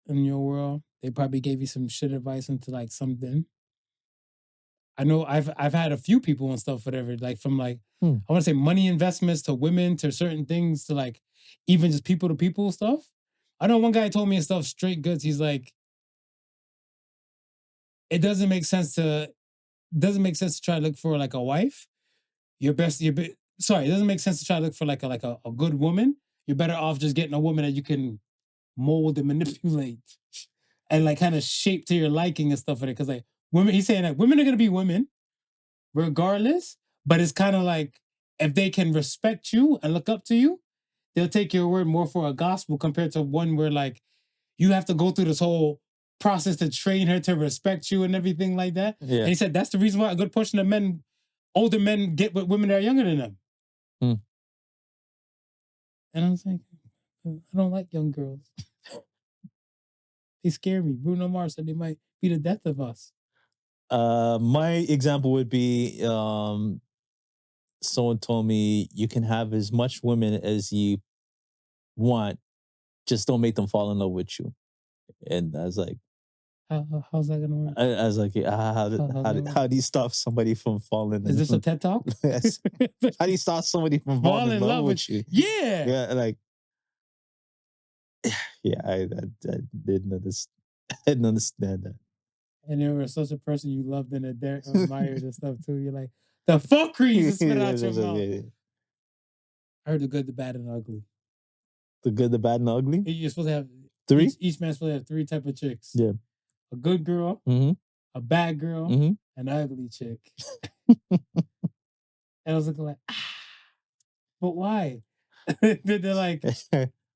Speaker 1: in your world. They probably gave you some shit advice into like something. I know I've had a few people and stuff, whatever, like from like, I want to say money investments to women to certain things to like even just people to people stuff. I know one guy told me stuff straight goods. He's like, it doesn't make sense to try to look for like a wife. It doesn't make sense to try to look for like a good woman. You're better off just getting a woman that you can mold and manipulate and like kind of shape to your liking and stuff like that. Because like women, he's saying that women are gonna be women regardless, but it's kind of like if they can respect you and look up to you, they'll take your word more for a gospel compared to one where like you have to go through this whole process to train her to respect you and everything like that.
Speaker 2: Yeah.
Speaker 1: And he said that's the reason why a good portion of men, older men, get with women that are younger than them. And I was like, I don't like young girls. They scare me. Bruno Mars said they might be the death of us.
Speaker 2: My example would be someone told me you can have as much women as you want, just don't make them fall in love with you. And I was like,
Speaker 1: how's that gonna work?
Speaker 2: I was like, how do you stop somebody from falling?
Speaker 1: Is this a TED Talk?
Speaker 2: Yes. How do you stop somebody from falling in love with you?
Speaker 1: Yeah.
Speaker 2: Yeah, like, yeah, I didn't understand that.
Speaker 1: And there was such a person you loved and admired and stuff too. You're like, the fuckeries that spit out your mouth.
Speaker 2: Yeah.
Speaker 1: I heard the good, the bad, and the ugly.
Speaker 2: The good, the bad, and the ugly?
Speaker 1: You're supposed to have
Speaker 2: three?
Speaker 1: Each man's supposed to have three type of chicks.
Speaker 2: Yeah.
Speaker 1: A good girl, a bad girl, and an ugly chick. And I was looking like, but why? They're like,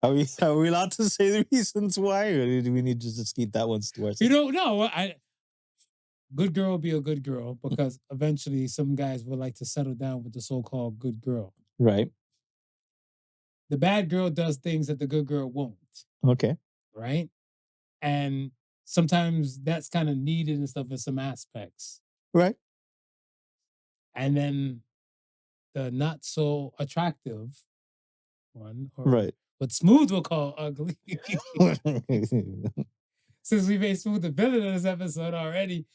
Speaker 2: are we allowed to say the reasons why, or do we need to just keep that one to ourselves?
Speaker 1: You don't know. Good girl will be a good girl because eventually some guys would like to settle down with the so-called good girl.
Speaker 2: Right.
Speaker 1: The bad girl does things that the good girl won't.
Speaker 2: Okay.
Speaker 1: Right? And sometimes that's kind of needed and stuff in some aspects.
Speaker 2: Right.
Speaker 1: And then the not so attractive one, or
Speaker 2: right,
Speaker 1: what Smooth will call ugly. Since we made Smooth the villain in this episode already,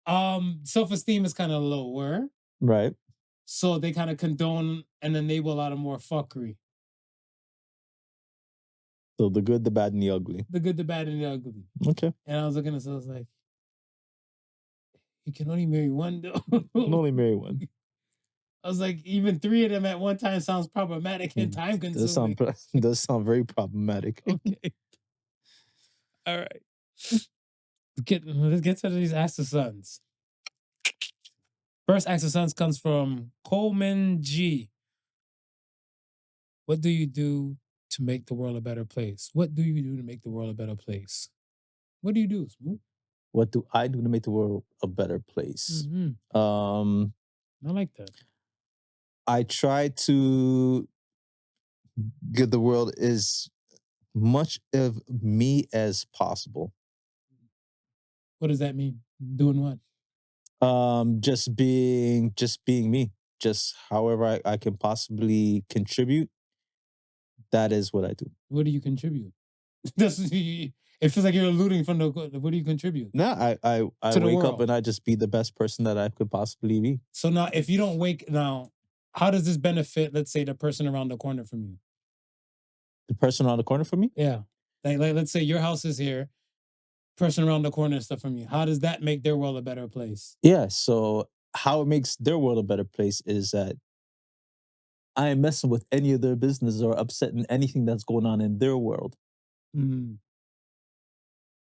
Speaker 1: self-esteem is kind of lower.
Speaker 2: Right.
Speaker 1: So they kind of condone and enable a lot of more fuckery.
Speaker 2: So the good, the bad, and the ugly.
Speaker 1: The good, the bad, and the ugly.
Speaker 2: Okay.
Speaker 1: And I was looking at this, I was like, you can only marry one, though.
Speaker 2: You can only marry one.
Speaker 1: I was like, even three of them at one time sounds problematic and time consuming.
Speaker 2: Does sound very problematic.
Speaker 1: Okay. All right. Let's get to these Ask the Sons. First Ask the Sons comes from Coleman-g. What do you do to make the world a better place? What do you do to make the world a better place? What do you do, Smooth?
Speaker 2: What do I do to make the world a better place?
Speaker 1: I like that.
Speaker 2: I try to give the world as much of me as possible.
Speaker 1: What does that mean? Doing what?
Speaker 2: Just being me. Just however I can possibly contribute. That is what I do.
Speaker 1: What do you contribute? It feels like you're alluding from the. What do you contribute?
Speaker 2: No, I wake up and I just be the best person that I could possibly be.
Speaker 1: So now, if you don't how does this benefit, let's say, the person around the corner from you?
Speaker 2: The person around the corner from me?
Speaker 1: Yeah. Like let's say your house is here, person around the corner and stuff from you. How does that make their world a better place?
Speaker 2: Yeah, so how it makes their world a better place is that I am messing with any of their business or upsetting anything that's going on in their world.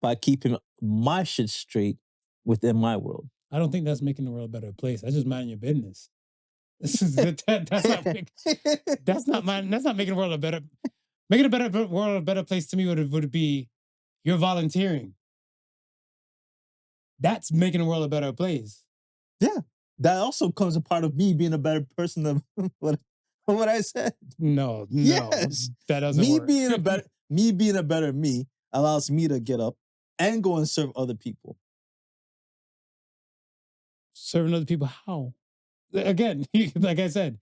Speaker 2: By keeping my shit straight within my world.
Speaker 1: I don't think that's making the world a better place. That's just minding your business. That's not making the world a better. Making a better world a better place to me would be you're volunteering. That's making the world a better place.
Speaker 2: Yeah, that also comes a part of me being a better person than what I said.
Speaker 1: No,
Speaker 2: Yes,
Speaker 1: that doesn't
Speaker 2: me
Speaker 1: work.
Speaker 2: being a better me allows me to get up and go and serve other people.
Speaker 1: Serving other people how? Again, like I said,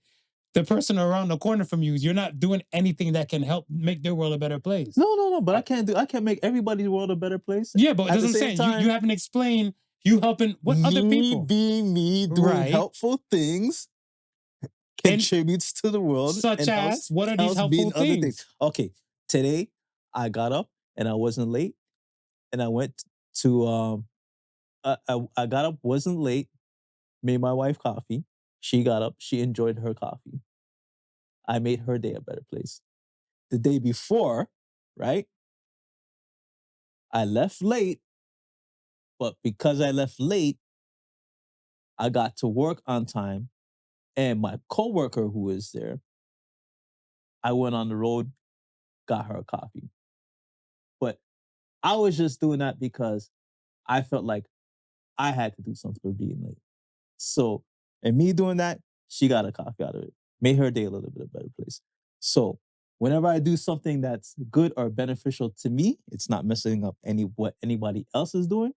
Speaker 1: the person around the corner from you, you're not doing anything that can help make their world a better place.
Speaker 2: No, but I can't make everybody's world a better place.
Speaker 1: Yeah, but
Speaker 2: at
Speaker 1: that's
Speaker 2: the
Speaker 1: what I'm
Speaker 2: same
Speaker 1: saying.
Speaker 2: time,
Speaker 1: You haven't explained you helping what other people.
Speaker 2: being me, doing
Speaker 1: Right.
Speaker 2: helpful things contributes to the world.
Speaker 1: Such
Speaker 2: and
Speaker 1: as, what are these
Speaker 2: helps being
Speaker 1: helpful
Speaker 2: other
Speaker 1: things?
Speaker 2: Okay, today I got up and I wasn't late, and I went to I got up, wasn't late, made my wife coffee. She got up, she enjoyed her coffee. I made her day a better place. The day before, right? I left late, but because I left late, I got to work on time, and my coworker who was there, I went on the road, got her a coffee. But I was just doing that because I felt like I had to do something for being late. So, and me doing that, she got a coffee out of it. Made her day a little bit a better place. So, whenever I do something that's good or beneficial to me, it's not messing up what anybody else is doing,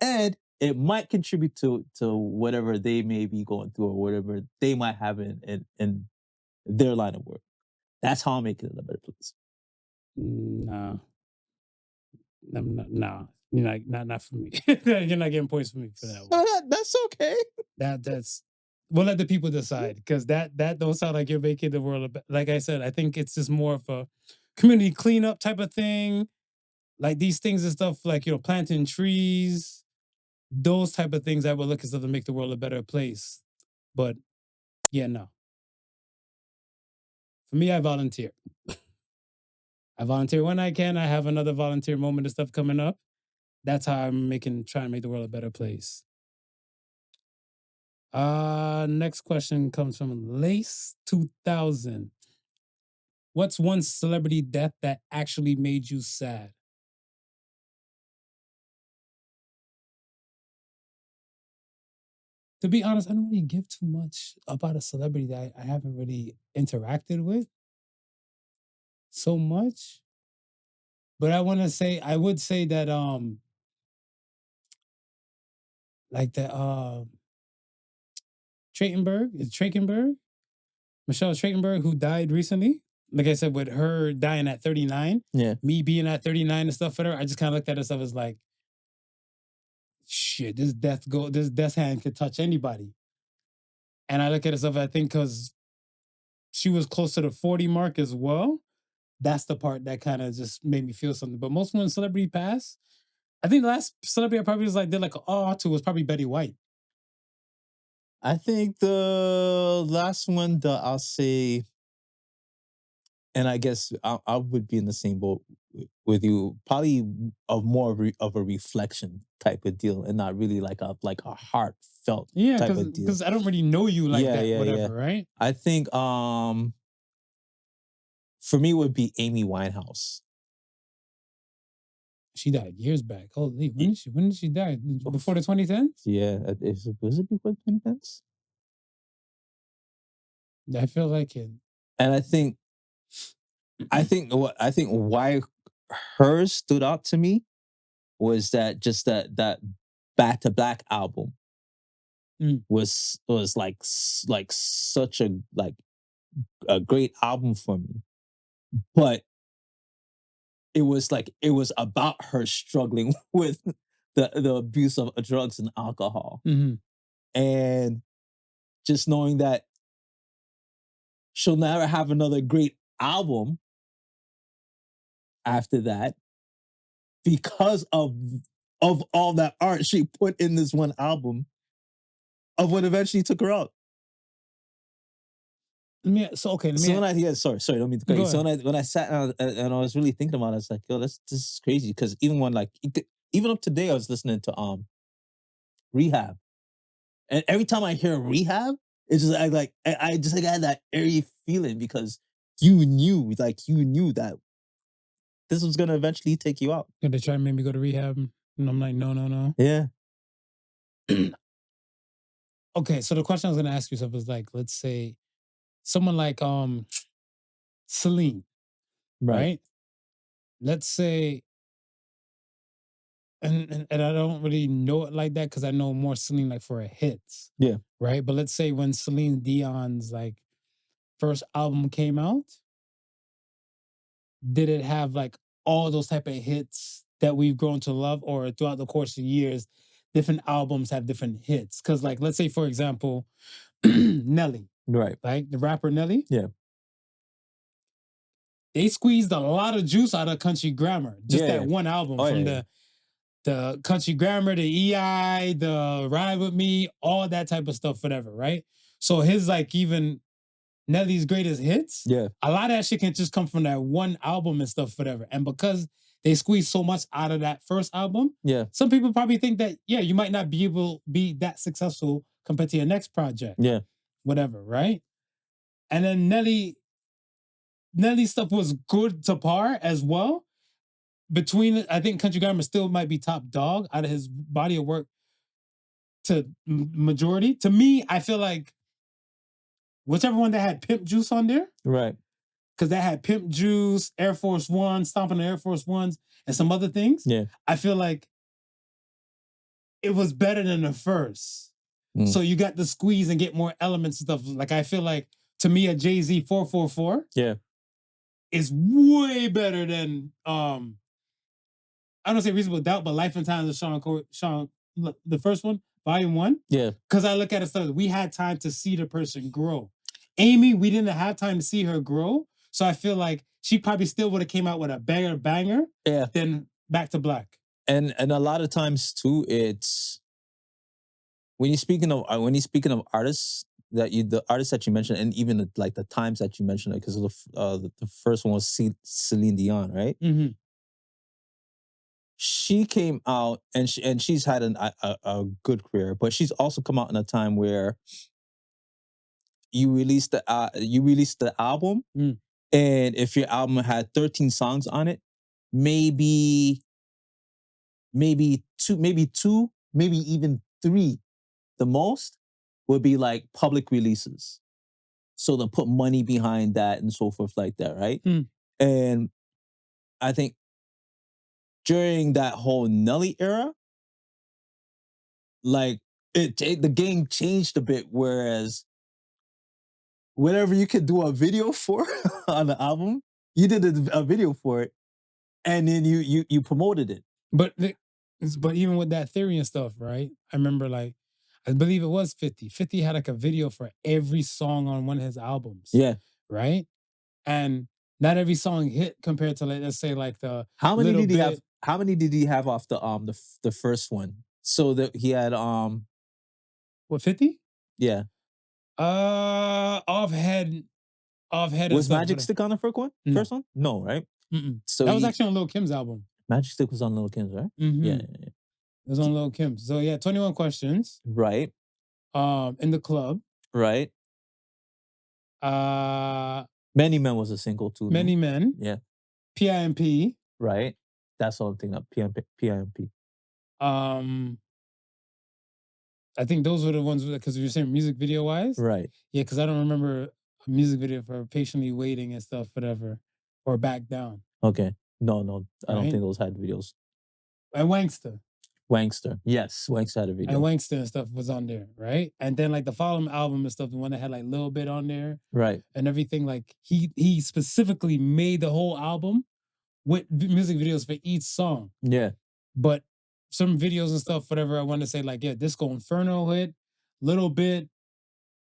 Speaker 2: and it might contribute to whatever they may be going through or whatever they might have in their line of work. That's how I'm making it a better place.
Speaker 1: No. No. You're not for me. You're not getting points for me for that one.
Speaker 2: That's okay.
Speaker 1: That's we'll let the people decide, because that don't sound like you're making the world like I said. I think it's just more of a community cleanup type of thing, like these things and stuff, like planting trees, those type of things. I would look at stuff to make the world a better place. But yeah, no. For me, I volunteer. I volunteer when I can. I have another volunteer moment and stuff coming up. That's how I'm trying to make the world a better place. Next question comes from Lace 2000. What's one celebrity death that actually made you sad? To be honest, I don't really give too much about a celebrity that I haven't really interacted with so much. But I would say that like the Trachtenberg, Michelle Trachtenberg, who died recently. Like I said, with her dying at 39,
Speaker 2: Yeah.
Speaker 1: me being at 39 and stuff with her, I just kind of looked at herself as like, shit, this death hand could touch anybody. And I look at herself, I think, because she was close to the 40 mark as well. That's the part that kind of just made me feel something. But most when celebrity pass, I think the last celebrity I probably did like an to was probably Betty White.
Speaker 2: I think the last one that I'll say, and I guess I would be in the same boat with you, probably of a reflection type of deal, and not really like a heartfelt type of deal.
Speaker 1: Because I don't really know you like that, whatever, right?
Speaker 2: I think for me it would be Amy Winehouse.
Speaker 1: She died years back. Holy, when did she die? Before the 2010s?
Speaker 2: Yeah, was it before the 2010s?
Speaker 1: I feel like it.
Speaker 2: And I think why hers stood out to me was that just that Back to Black album was like such a great album for me. But it was about her struggling with the abuse of drugs and alcohol.
Speaker 1: Mm-hmm.
Speaker 2: And just knowing that she'll never have another great album after that because of all that art she put in this one album of what eventually took her out.
Speaker 1: When I
Speaker 2: sorry, don't mean to cut you. So when I sat down and I was really thinking about it, I was like, yo, this is crazy. Because even up today, I was listening to Rehab. And every time I hear Rehab, it's just I just had that airy feeling because you knew that this was gonna eventually take you out.
Speaker 1: They try to make me go to rehab, and I'm like, no.
Speaker 2: Yeah.
Speaker 1: Okay, so the question I was gonna ask yourself is like, let's say someone like Celine, right? Let's say, and I don't really know it like that because I know more Celine like for her hits.
Speaker 2: Yeah.
Speaker 1: Right. But let's say when Celine Dion's like first album came out, did it have like all those type of hits that we've grown to love, or throughout the course of years, different albums have different hits? Because like, let's say for example, Nelly,
Speaker 2: Right.
Speaker 1: like the rapper Nelly.
Speaker 2: Yeah.
Speaker 1: They squeezed a lot of juice out of Country Grammar. Just that one album from the Country Grammar, the EI, the Ride With Me, all that type of stuff, whatever, right? So his like even Nelly's greatest hits,
Speaker 2: Yeah.
Speaker 1: a lot of that shit can just come from that one album and stuff, whatever. And because they squeezed so much out of that first album,
Speaker 2: Yeah.
Speaker 1: some people probably think that, yeah, you might not be able to be that successful compared to your next project.
Speaker 2: Yeah.
Speaker 1: Whatever, right? And then Nelly stuff was good to par as well. Between, I think Country Grammar still might be top dog out of his body of work to majority. To me, I feel like whichever one that had Pimp Juice on there,
Speaker 2: Right.
Speaker 1: because that had Pimp Juice, Air Force One, Stomping the Air Force Ones, and some other things.
Speaker 2: Yeah.
Speaker 1: I feel like it was better than the first. So you got to squeeze and get more elements and stuff. Like I feel like, to me, a Jay-Z 444 is way better than I don't say Reasonable Doubt, but Life and Times of Sean, the first one, Volume 1.
Speaker 2: Yeah.
Speaker 1: Because I look at it, so we had time to see the person grow. Amy, we didn't have time to see her grow. So I feel like she probably still would have came out with a banger than Back to Black.
Speaker 2: And a lot of times too, it's when you're speaking of artists the artists that you mentioned, and even the times that you mentioned, because the first one was Celine Dion, right?
Speaker 1: Mm-hmm.
Speaker 2: She came out and she's had a good career, but she's also come out in a time where you released the album, and if your album had 13 songs on it, maybe two, maybe even three, the most, would be like public releases. So they'll put money behind that and so forth like that, right? And I think during that whole Nelly era, like the game changed a bit, whereas whatever you could do a video for on the album, you did a video for it, and then you promoted it.
Speaker 1: But even with that theory and stuff, right? I remember like, I believe it was 50. 50 had like a video for every song on one of his albums.
Speaker 2: Yeah.
Speaker 1: Right? And not every song hit compared to, like, let's say like the
Speaker 2: How many did he have? How many did he have off the first one? So that he had
Speaker 1: what, 50?
Speaker 2: Yeah.
Speaker 1: Offhead.
Speaker 2: Was Magic Stick on the first one?
Speaker 1: No.
Speaker 2: First one? No, right? So
Speaker 1: that was actually on Lil Kim's album.
Speaker 2: Magic Stick was on Lil Kim's, right?
Speaker 1: Mm-hmm.
Speaker 2: Yeah.
Speaker 1: It was on Lil Kim's. So yeah, 21 Questions.
Speaker 2: Right.
Speaker 1: In the Club.
Speaker 2: Right. Many Men was a single too.
Speaker 1: Many Men.
Speaker 2: Yeah.
Speaker 1: PIMP.
Speaker 2: Right. That's all I'm thinking of. PIMP.
Speaker 1: I think those were the ones, because you're saying music video wise.
Speaker 2: Right.
Speaker 1: Yeah, because I don't remember a music video for Patiently Waiting and stuff, whatever, or Back Down.
Speaker 2: Okay. No, I don't think those had videos.
Speaker 1: And Wankster.
Speaker 2: Yes, Wankster had a video.
Speaker 1: And Wankster and stuff was on there, right? And then like the following album and stuff, the one that had like Lil Bit on there,
Speaker 2: right?
Speaker 1: And everything, like he specifically made the whole album with music videos for each song.
Speaker 2: Yeah.
Speaker 1: But some videos and stuff, whatever, I want to say like, yeah, Disco Inferno hit, Little Bit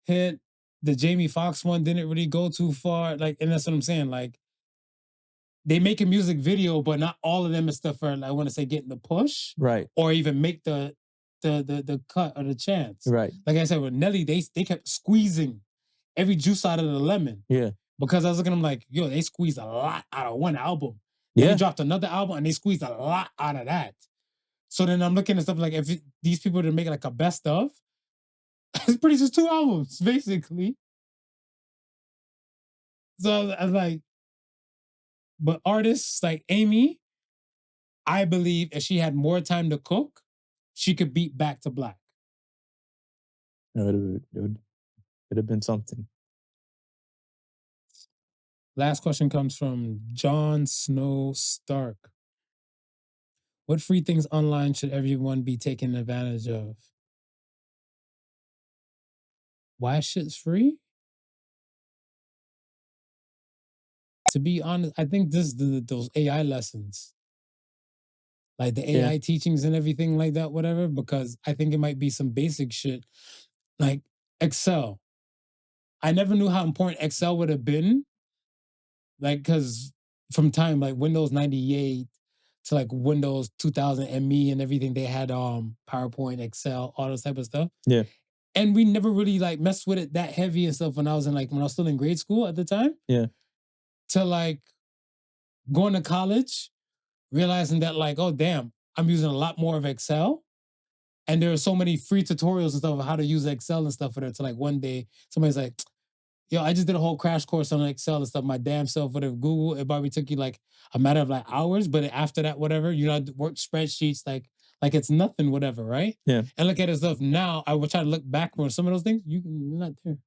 Speaker 1: hit, the Jamie Foxx one didn't really go too far, like, and that's what I'm saying, like. They make a music video, but not all of them is stuff for, I want to say, getting the push,
Speaker 2: right?
Speaker 1: Or even make the cut or the chance,
Speaker 2: right?
Speaker 1: Like I said with Nelly, they kept squeezing every juice out of the lemon,
Speaker 2: yeah.
Speaker 1: Because I was looking at them like, yo, they squeezed a lot out of one album.
Speaker 2: Yeah.
Speaker 1: They dropped another album and they squeezed a lot out of that. So then I'm looking at stuff like, if these people didn't make like a best of, it's pretty just 2 albums basically. So I was like. But artists like Amy, I believe if she had more time to cook, she could beat Back to Black.
Speaker 2: It would have been something.
Speaker 1: Last question comes from John Snow Stark. What free things online should everyone be taking advantage of? Why shit's free? To be honest, I think this is those AI lessons. Like the AI teachings and everything like that, whatever, because I think it might be some basic shit. Like Excel. I never knew how important Excel would have been. Like, because from time like Windows 98 to like Windows 2000 ME and everything, they had PowerPoint, Excel, all this type of stuff.
Speaker 2: Yeah.
Speaker 1: And we never really like messed with it that heavy and stuff when I was still in grade school at the time.
Speaker 2: Yeah.
Speaker 1: To like going to college, realizing that like, oh damn, I'm using a lot more of Excel. And there are so many free tutorials and stuff of how to use Excel and stuff for that. So like one day somebody's like, yo, I just did a whole crash course on Excel and stuff. My damn self would have Google. It probably took you like a matter of like hours, but after that, whatever, you know, work spreadsheets like it's nothing, whatever, right?
Speaker 2: Yeah.
Speaker 1: And look at it stuff now. I would try to look back on some of those things. You're not there.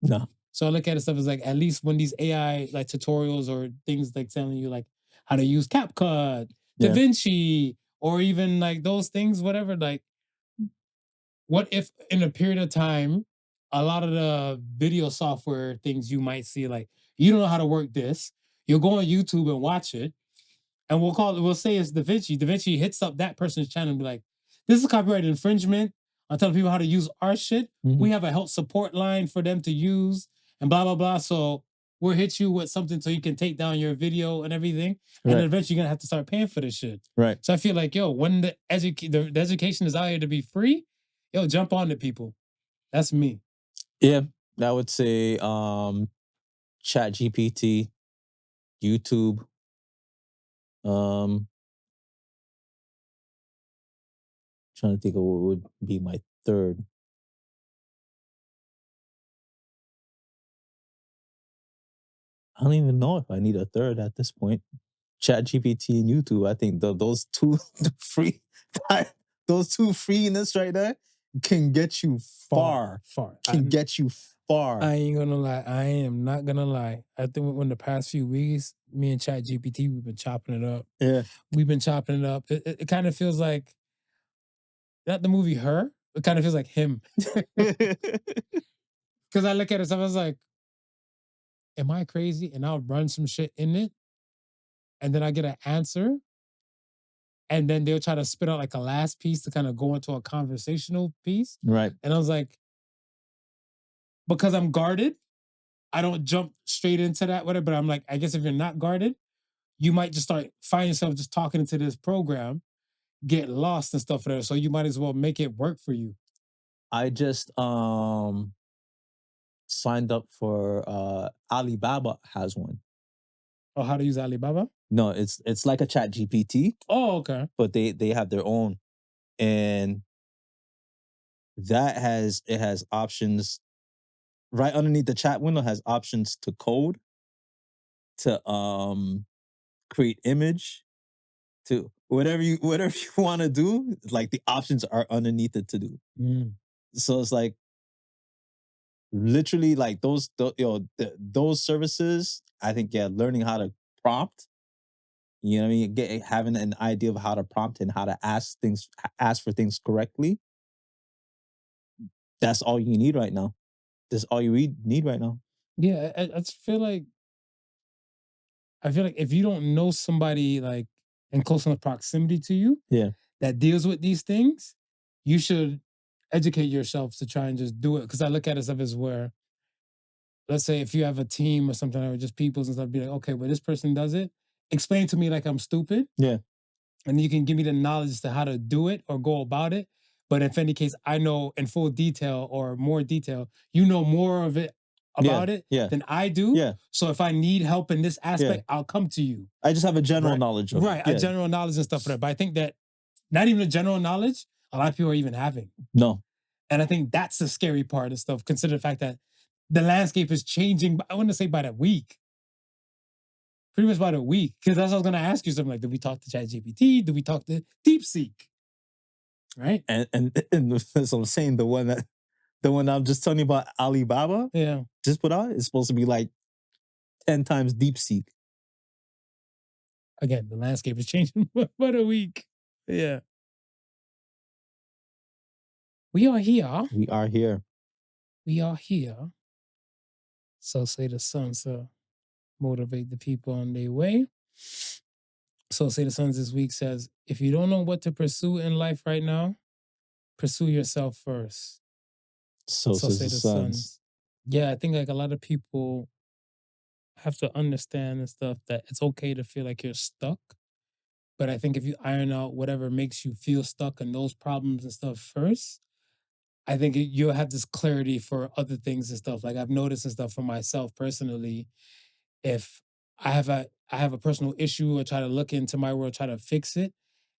Speaker 2: No.
Speaker 1: So I look at it stuff as like at least when these AI like tutorials or things like telling you like how to use CapCut, DaVinci, or even like those things, whatever. Like, what if in a period of time, a lot of the video software things you might see, like you don't know how to work this, you'll go on YouTube and watch it, and we'll say it's DaVinci. DaVinci hits up that person's channel and be like, this is copyright infringement. I'm telling people how to use our shit.
Speaker 2: Mhm.
Speaker 1: We have a help support line for them to use and blah, blah, blah. So we'll hit you with something so you can take down your video and everything. And then eventually you're going to have to start paying for this shit.
Speaker 2: Right.
Speaker 1: So I feel like, yo, when the education is out here to be free, yo, jump on to people. That's me.
Speaker 2: Yeah. I would say ChatGPT, YouTube, trying to think of what would be my third. I don't even know if I need a third at this point. ChatGPT and YouTube, I think those two free, those two freeness right there can get you far. Get you far.
Speaker 1: I ain't gonna lie. I am not gonna lie. I think when the past few weeks, me and ChatGPT, we've been chopping it up.
Speaker 2: Yeah.
Speaker 1: We've been chopping it up. It kind of feels like, not the movie Her, it kind of feels like him. Because I look at it, so I was like, am I crazy? And I'll run some shit in it, and then I get an answer, and then they'll try to spit out like a last piece to kind of go into a conversational piece.
Speaker 2: Right.
Speaker 1: And I was like, because I'm guarded, I don't jump straight into that, whatever. But I'm like, I guess if you're not guarded, you might just find yourself just talking into this program, get lost and stuff there. So you might as well make it work for you.
Speaker 2: I just signed up for Alibaba has one.
Speaker 1: Oh, how to use Alibaba?
Speaker 2: No, it's like a ChatGPT.
Speaker 1: Oh, okay.
Speaker 2: But they have their own, and it has options right underneath the chat window. Has options to code, to create image, to whatever you want to do. Like the options are underneath it to do. So it's like literally like those services. I think learning how to prompt. You know what I mean? Having an idea of how to prompt and how to ask for things correctly. That's all you need right now. That's all you need right now.
Speaker 1: Yeah, I feel like if you don't know somebody like in close enough proximity to you, that deals with these things, you should educate yourself to try and just do it. Because I look at it stuff as where, let's say if you have a team or something, or just peoples and stuff, be like, okay, well, this person does it. Explain to me like I'm stupid.
Speaker 2: Yeah.
Speaker 1: And you can give me the knowledge as to how to do it or go about it. But if any case, I know in full detail or more detail, you know more of it about it than I do.
Speaker 2: Yeah.
Speaker 1: So if I need help in this aspect, I'll come to you.
Speaker 2: I just have a general knowledge of
Speaker 1: it. A general knowledge and stuff for that. But I think that not even a general knowledge, a lot of people are even having.
Speaker 2: No.
Speaker 1: And I think that's the scary part of stuff. Consider the fact that the landscape is changing, I wouldn't say by the week, pretty much about a week. Because that's what I was going to ask you something like, did we talk to ChatGPT? Did we talk to DeepSeek? Right?
Speaker 2: And so I'm saying the one I'm just telling you about, Alibaba,
Speaker 1: Yeah.
Speaker 2: just put out, is supposed to be like 10 times DeepSeek.
Speaker 1: Again, the landscape is changing about a week. Yeah. We are here.
Speaker 2: We are here.
Speaker 1: We are here. So say the sons to motivate the people on their way. So say the sons this week says, if you don't know what to pursue in life right now, pursue yourself first.
Speaker 2: So says the sons.
Speaker 1: Yeah, I think like a lot of people have to understand and stuff that it's okay to feel like you're stuck. But I think if you iron out whatever makes you feel stuck and those problems and stuff first, I think you'll have this clarity for other things and stuff. Like I've noticed and stuff for myself personally, if I have a personal issue or try to look into my world, try to fix it,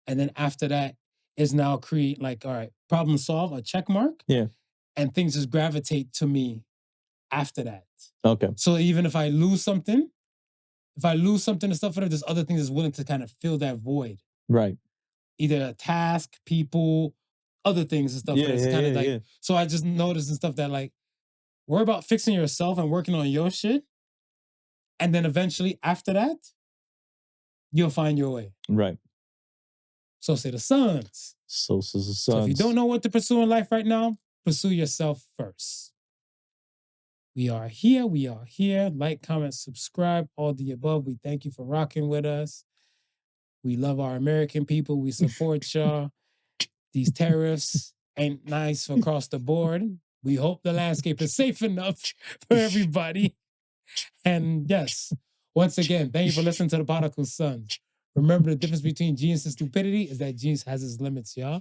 Speaker 1: and then after that is now create like, all right, problem solve, a check mark.
Speaker 2: Yeah.
Speaker 1: And things just gravitate to me after that.
Speaker 2: Okay.
Speaker 1: So even if I lose something and stuff, there's other things that's willing to kind of fill that void.
Speaker 2: Right.
Speaker 1: Either a task, people, other things and stuff.
Speaker 2: Yeah.
Speaker 1: So I just noticed and stuff that like, worry about fixing yourself and working on your shit. And then eventually after that, you'll find your way.
Speaker 2: Right.
Speaker 1: So say the sons.
Speaker 2: So says the sons.
Speaker 1: So if you don't know what to pursue in life right now, pursue yourself first. We are here. We are here. Like, comment, subscribe, all the above. We thank you for rocking with us. We love our American people. We support y'all. These tariffs ain't nice across the board. We hope the landscape is safe enough for everybody. And yes, once again, thank you for listening to the Podical Sons. Remember, the difference between genius and stupidity is that genius has its limits, y'all.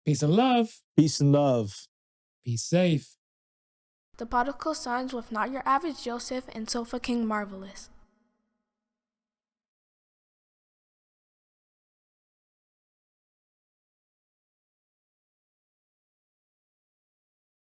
Speaker 1: Peace and love.
Speaker 2: Peace and love.
Speaker 1: Be safe.
Speaker 3: The Podical Sons with Not Your Average Joseph and Sofa King Marvelous.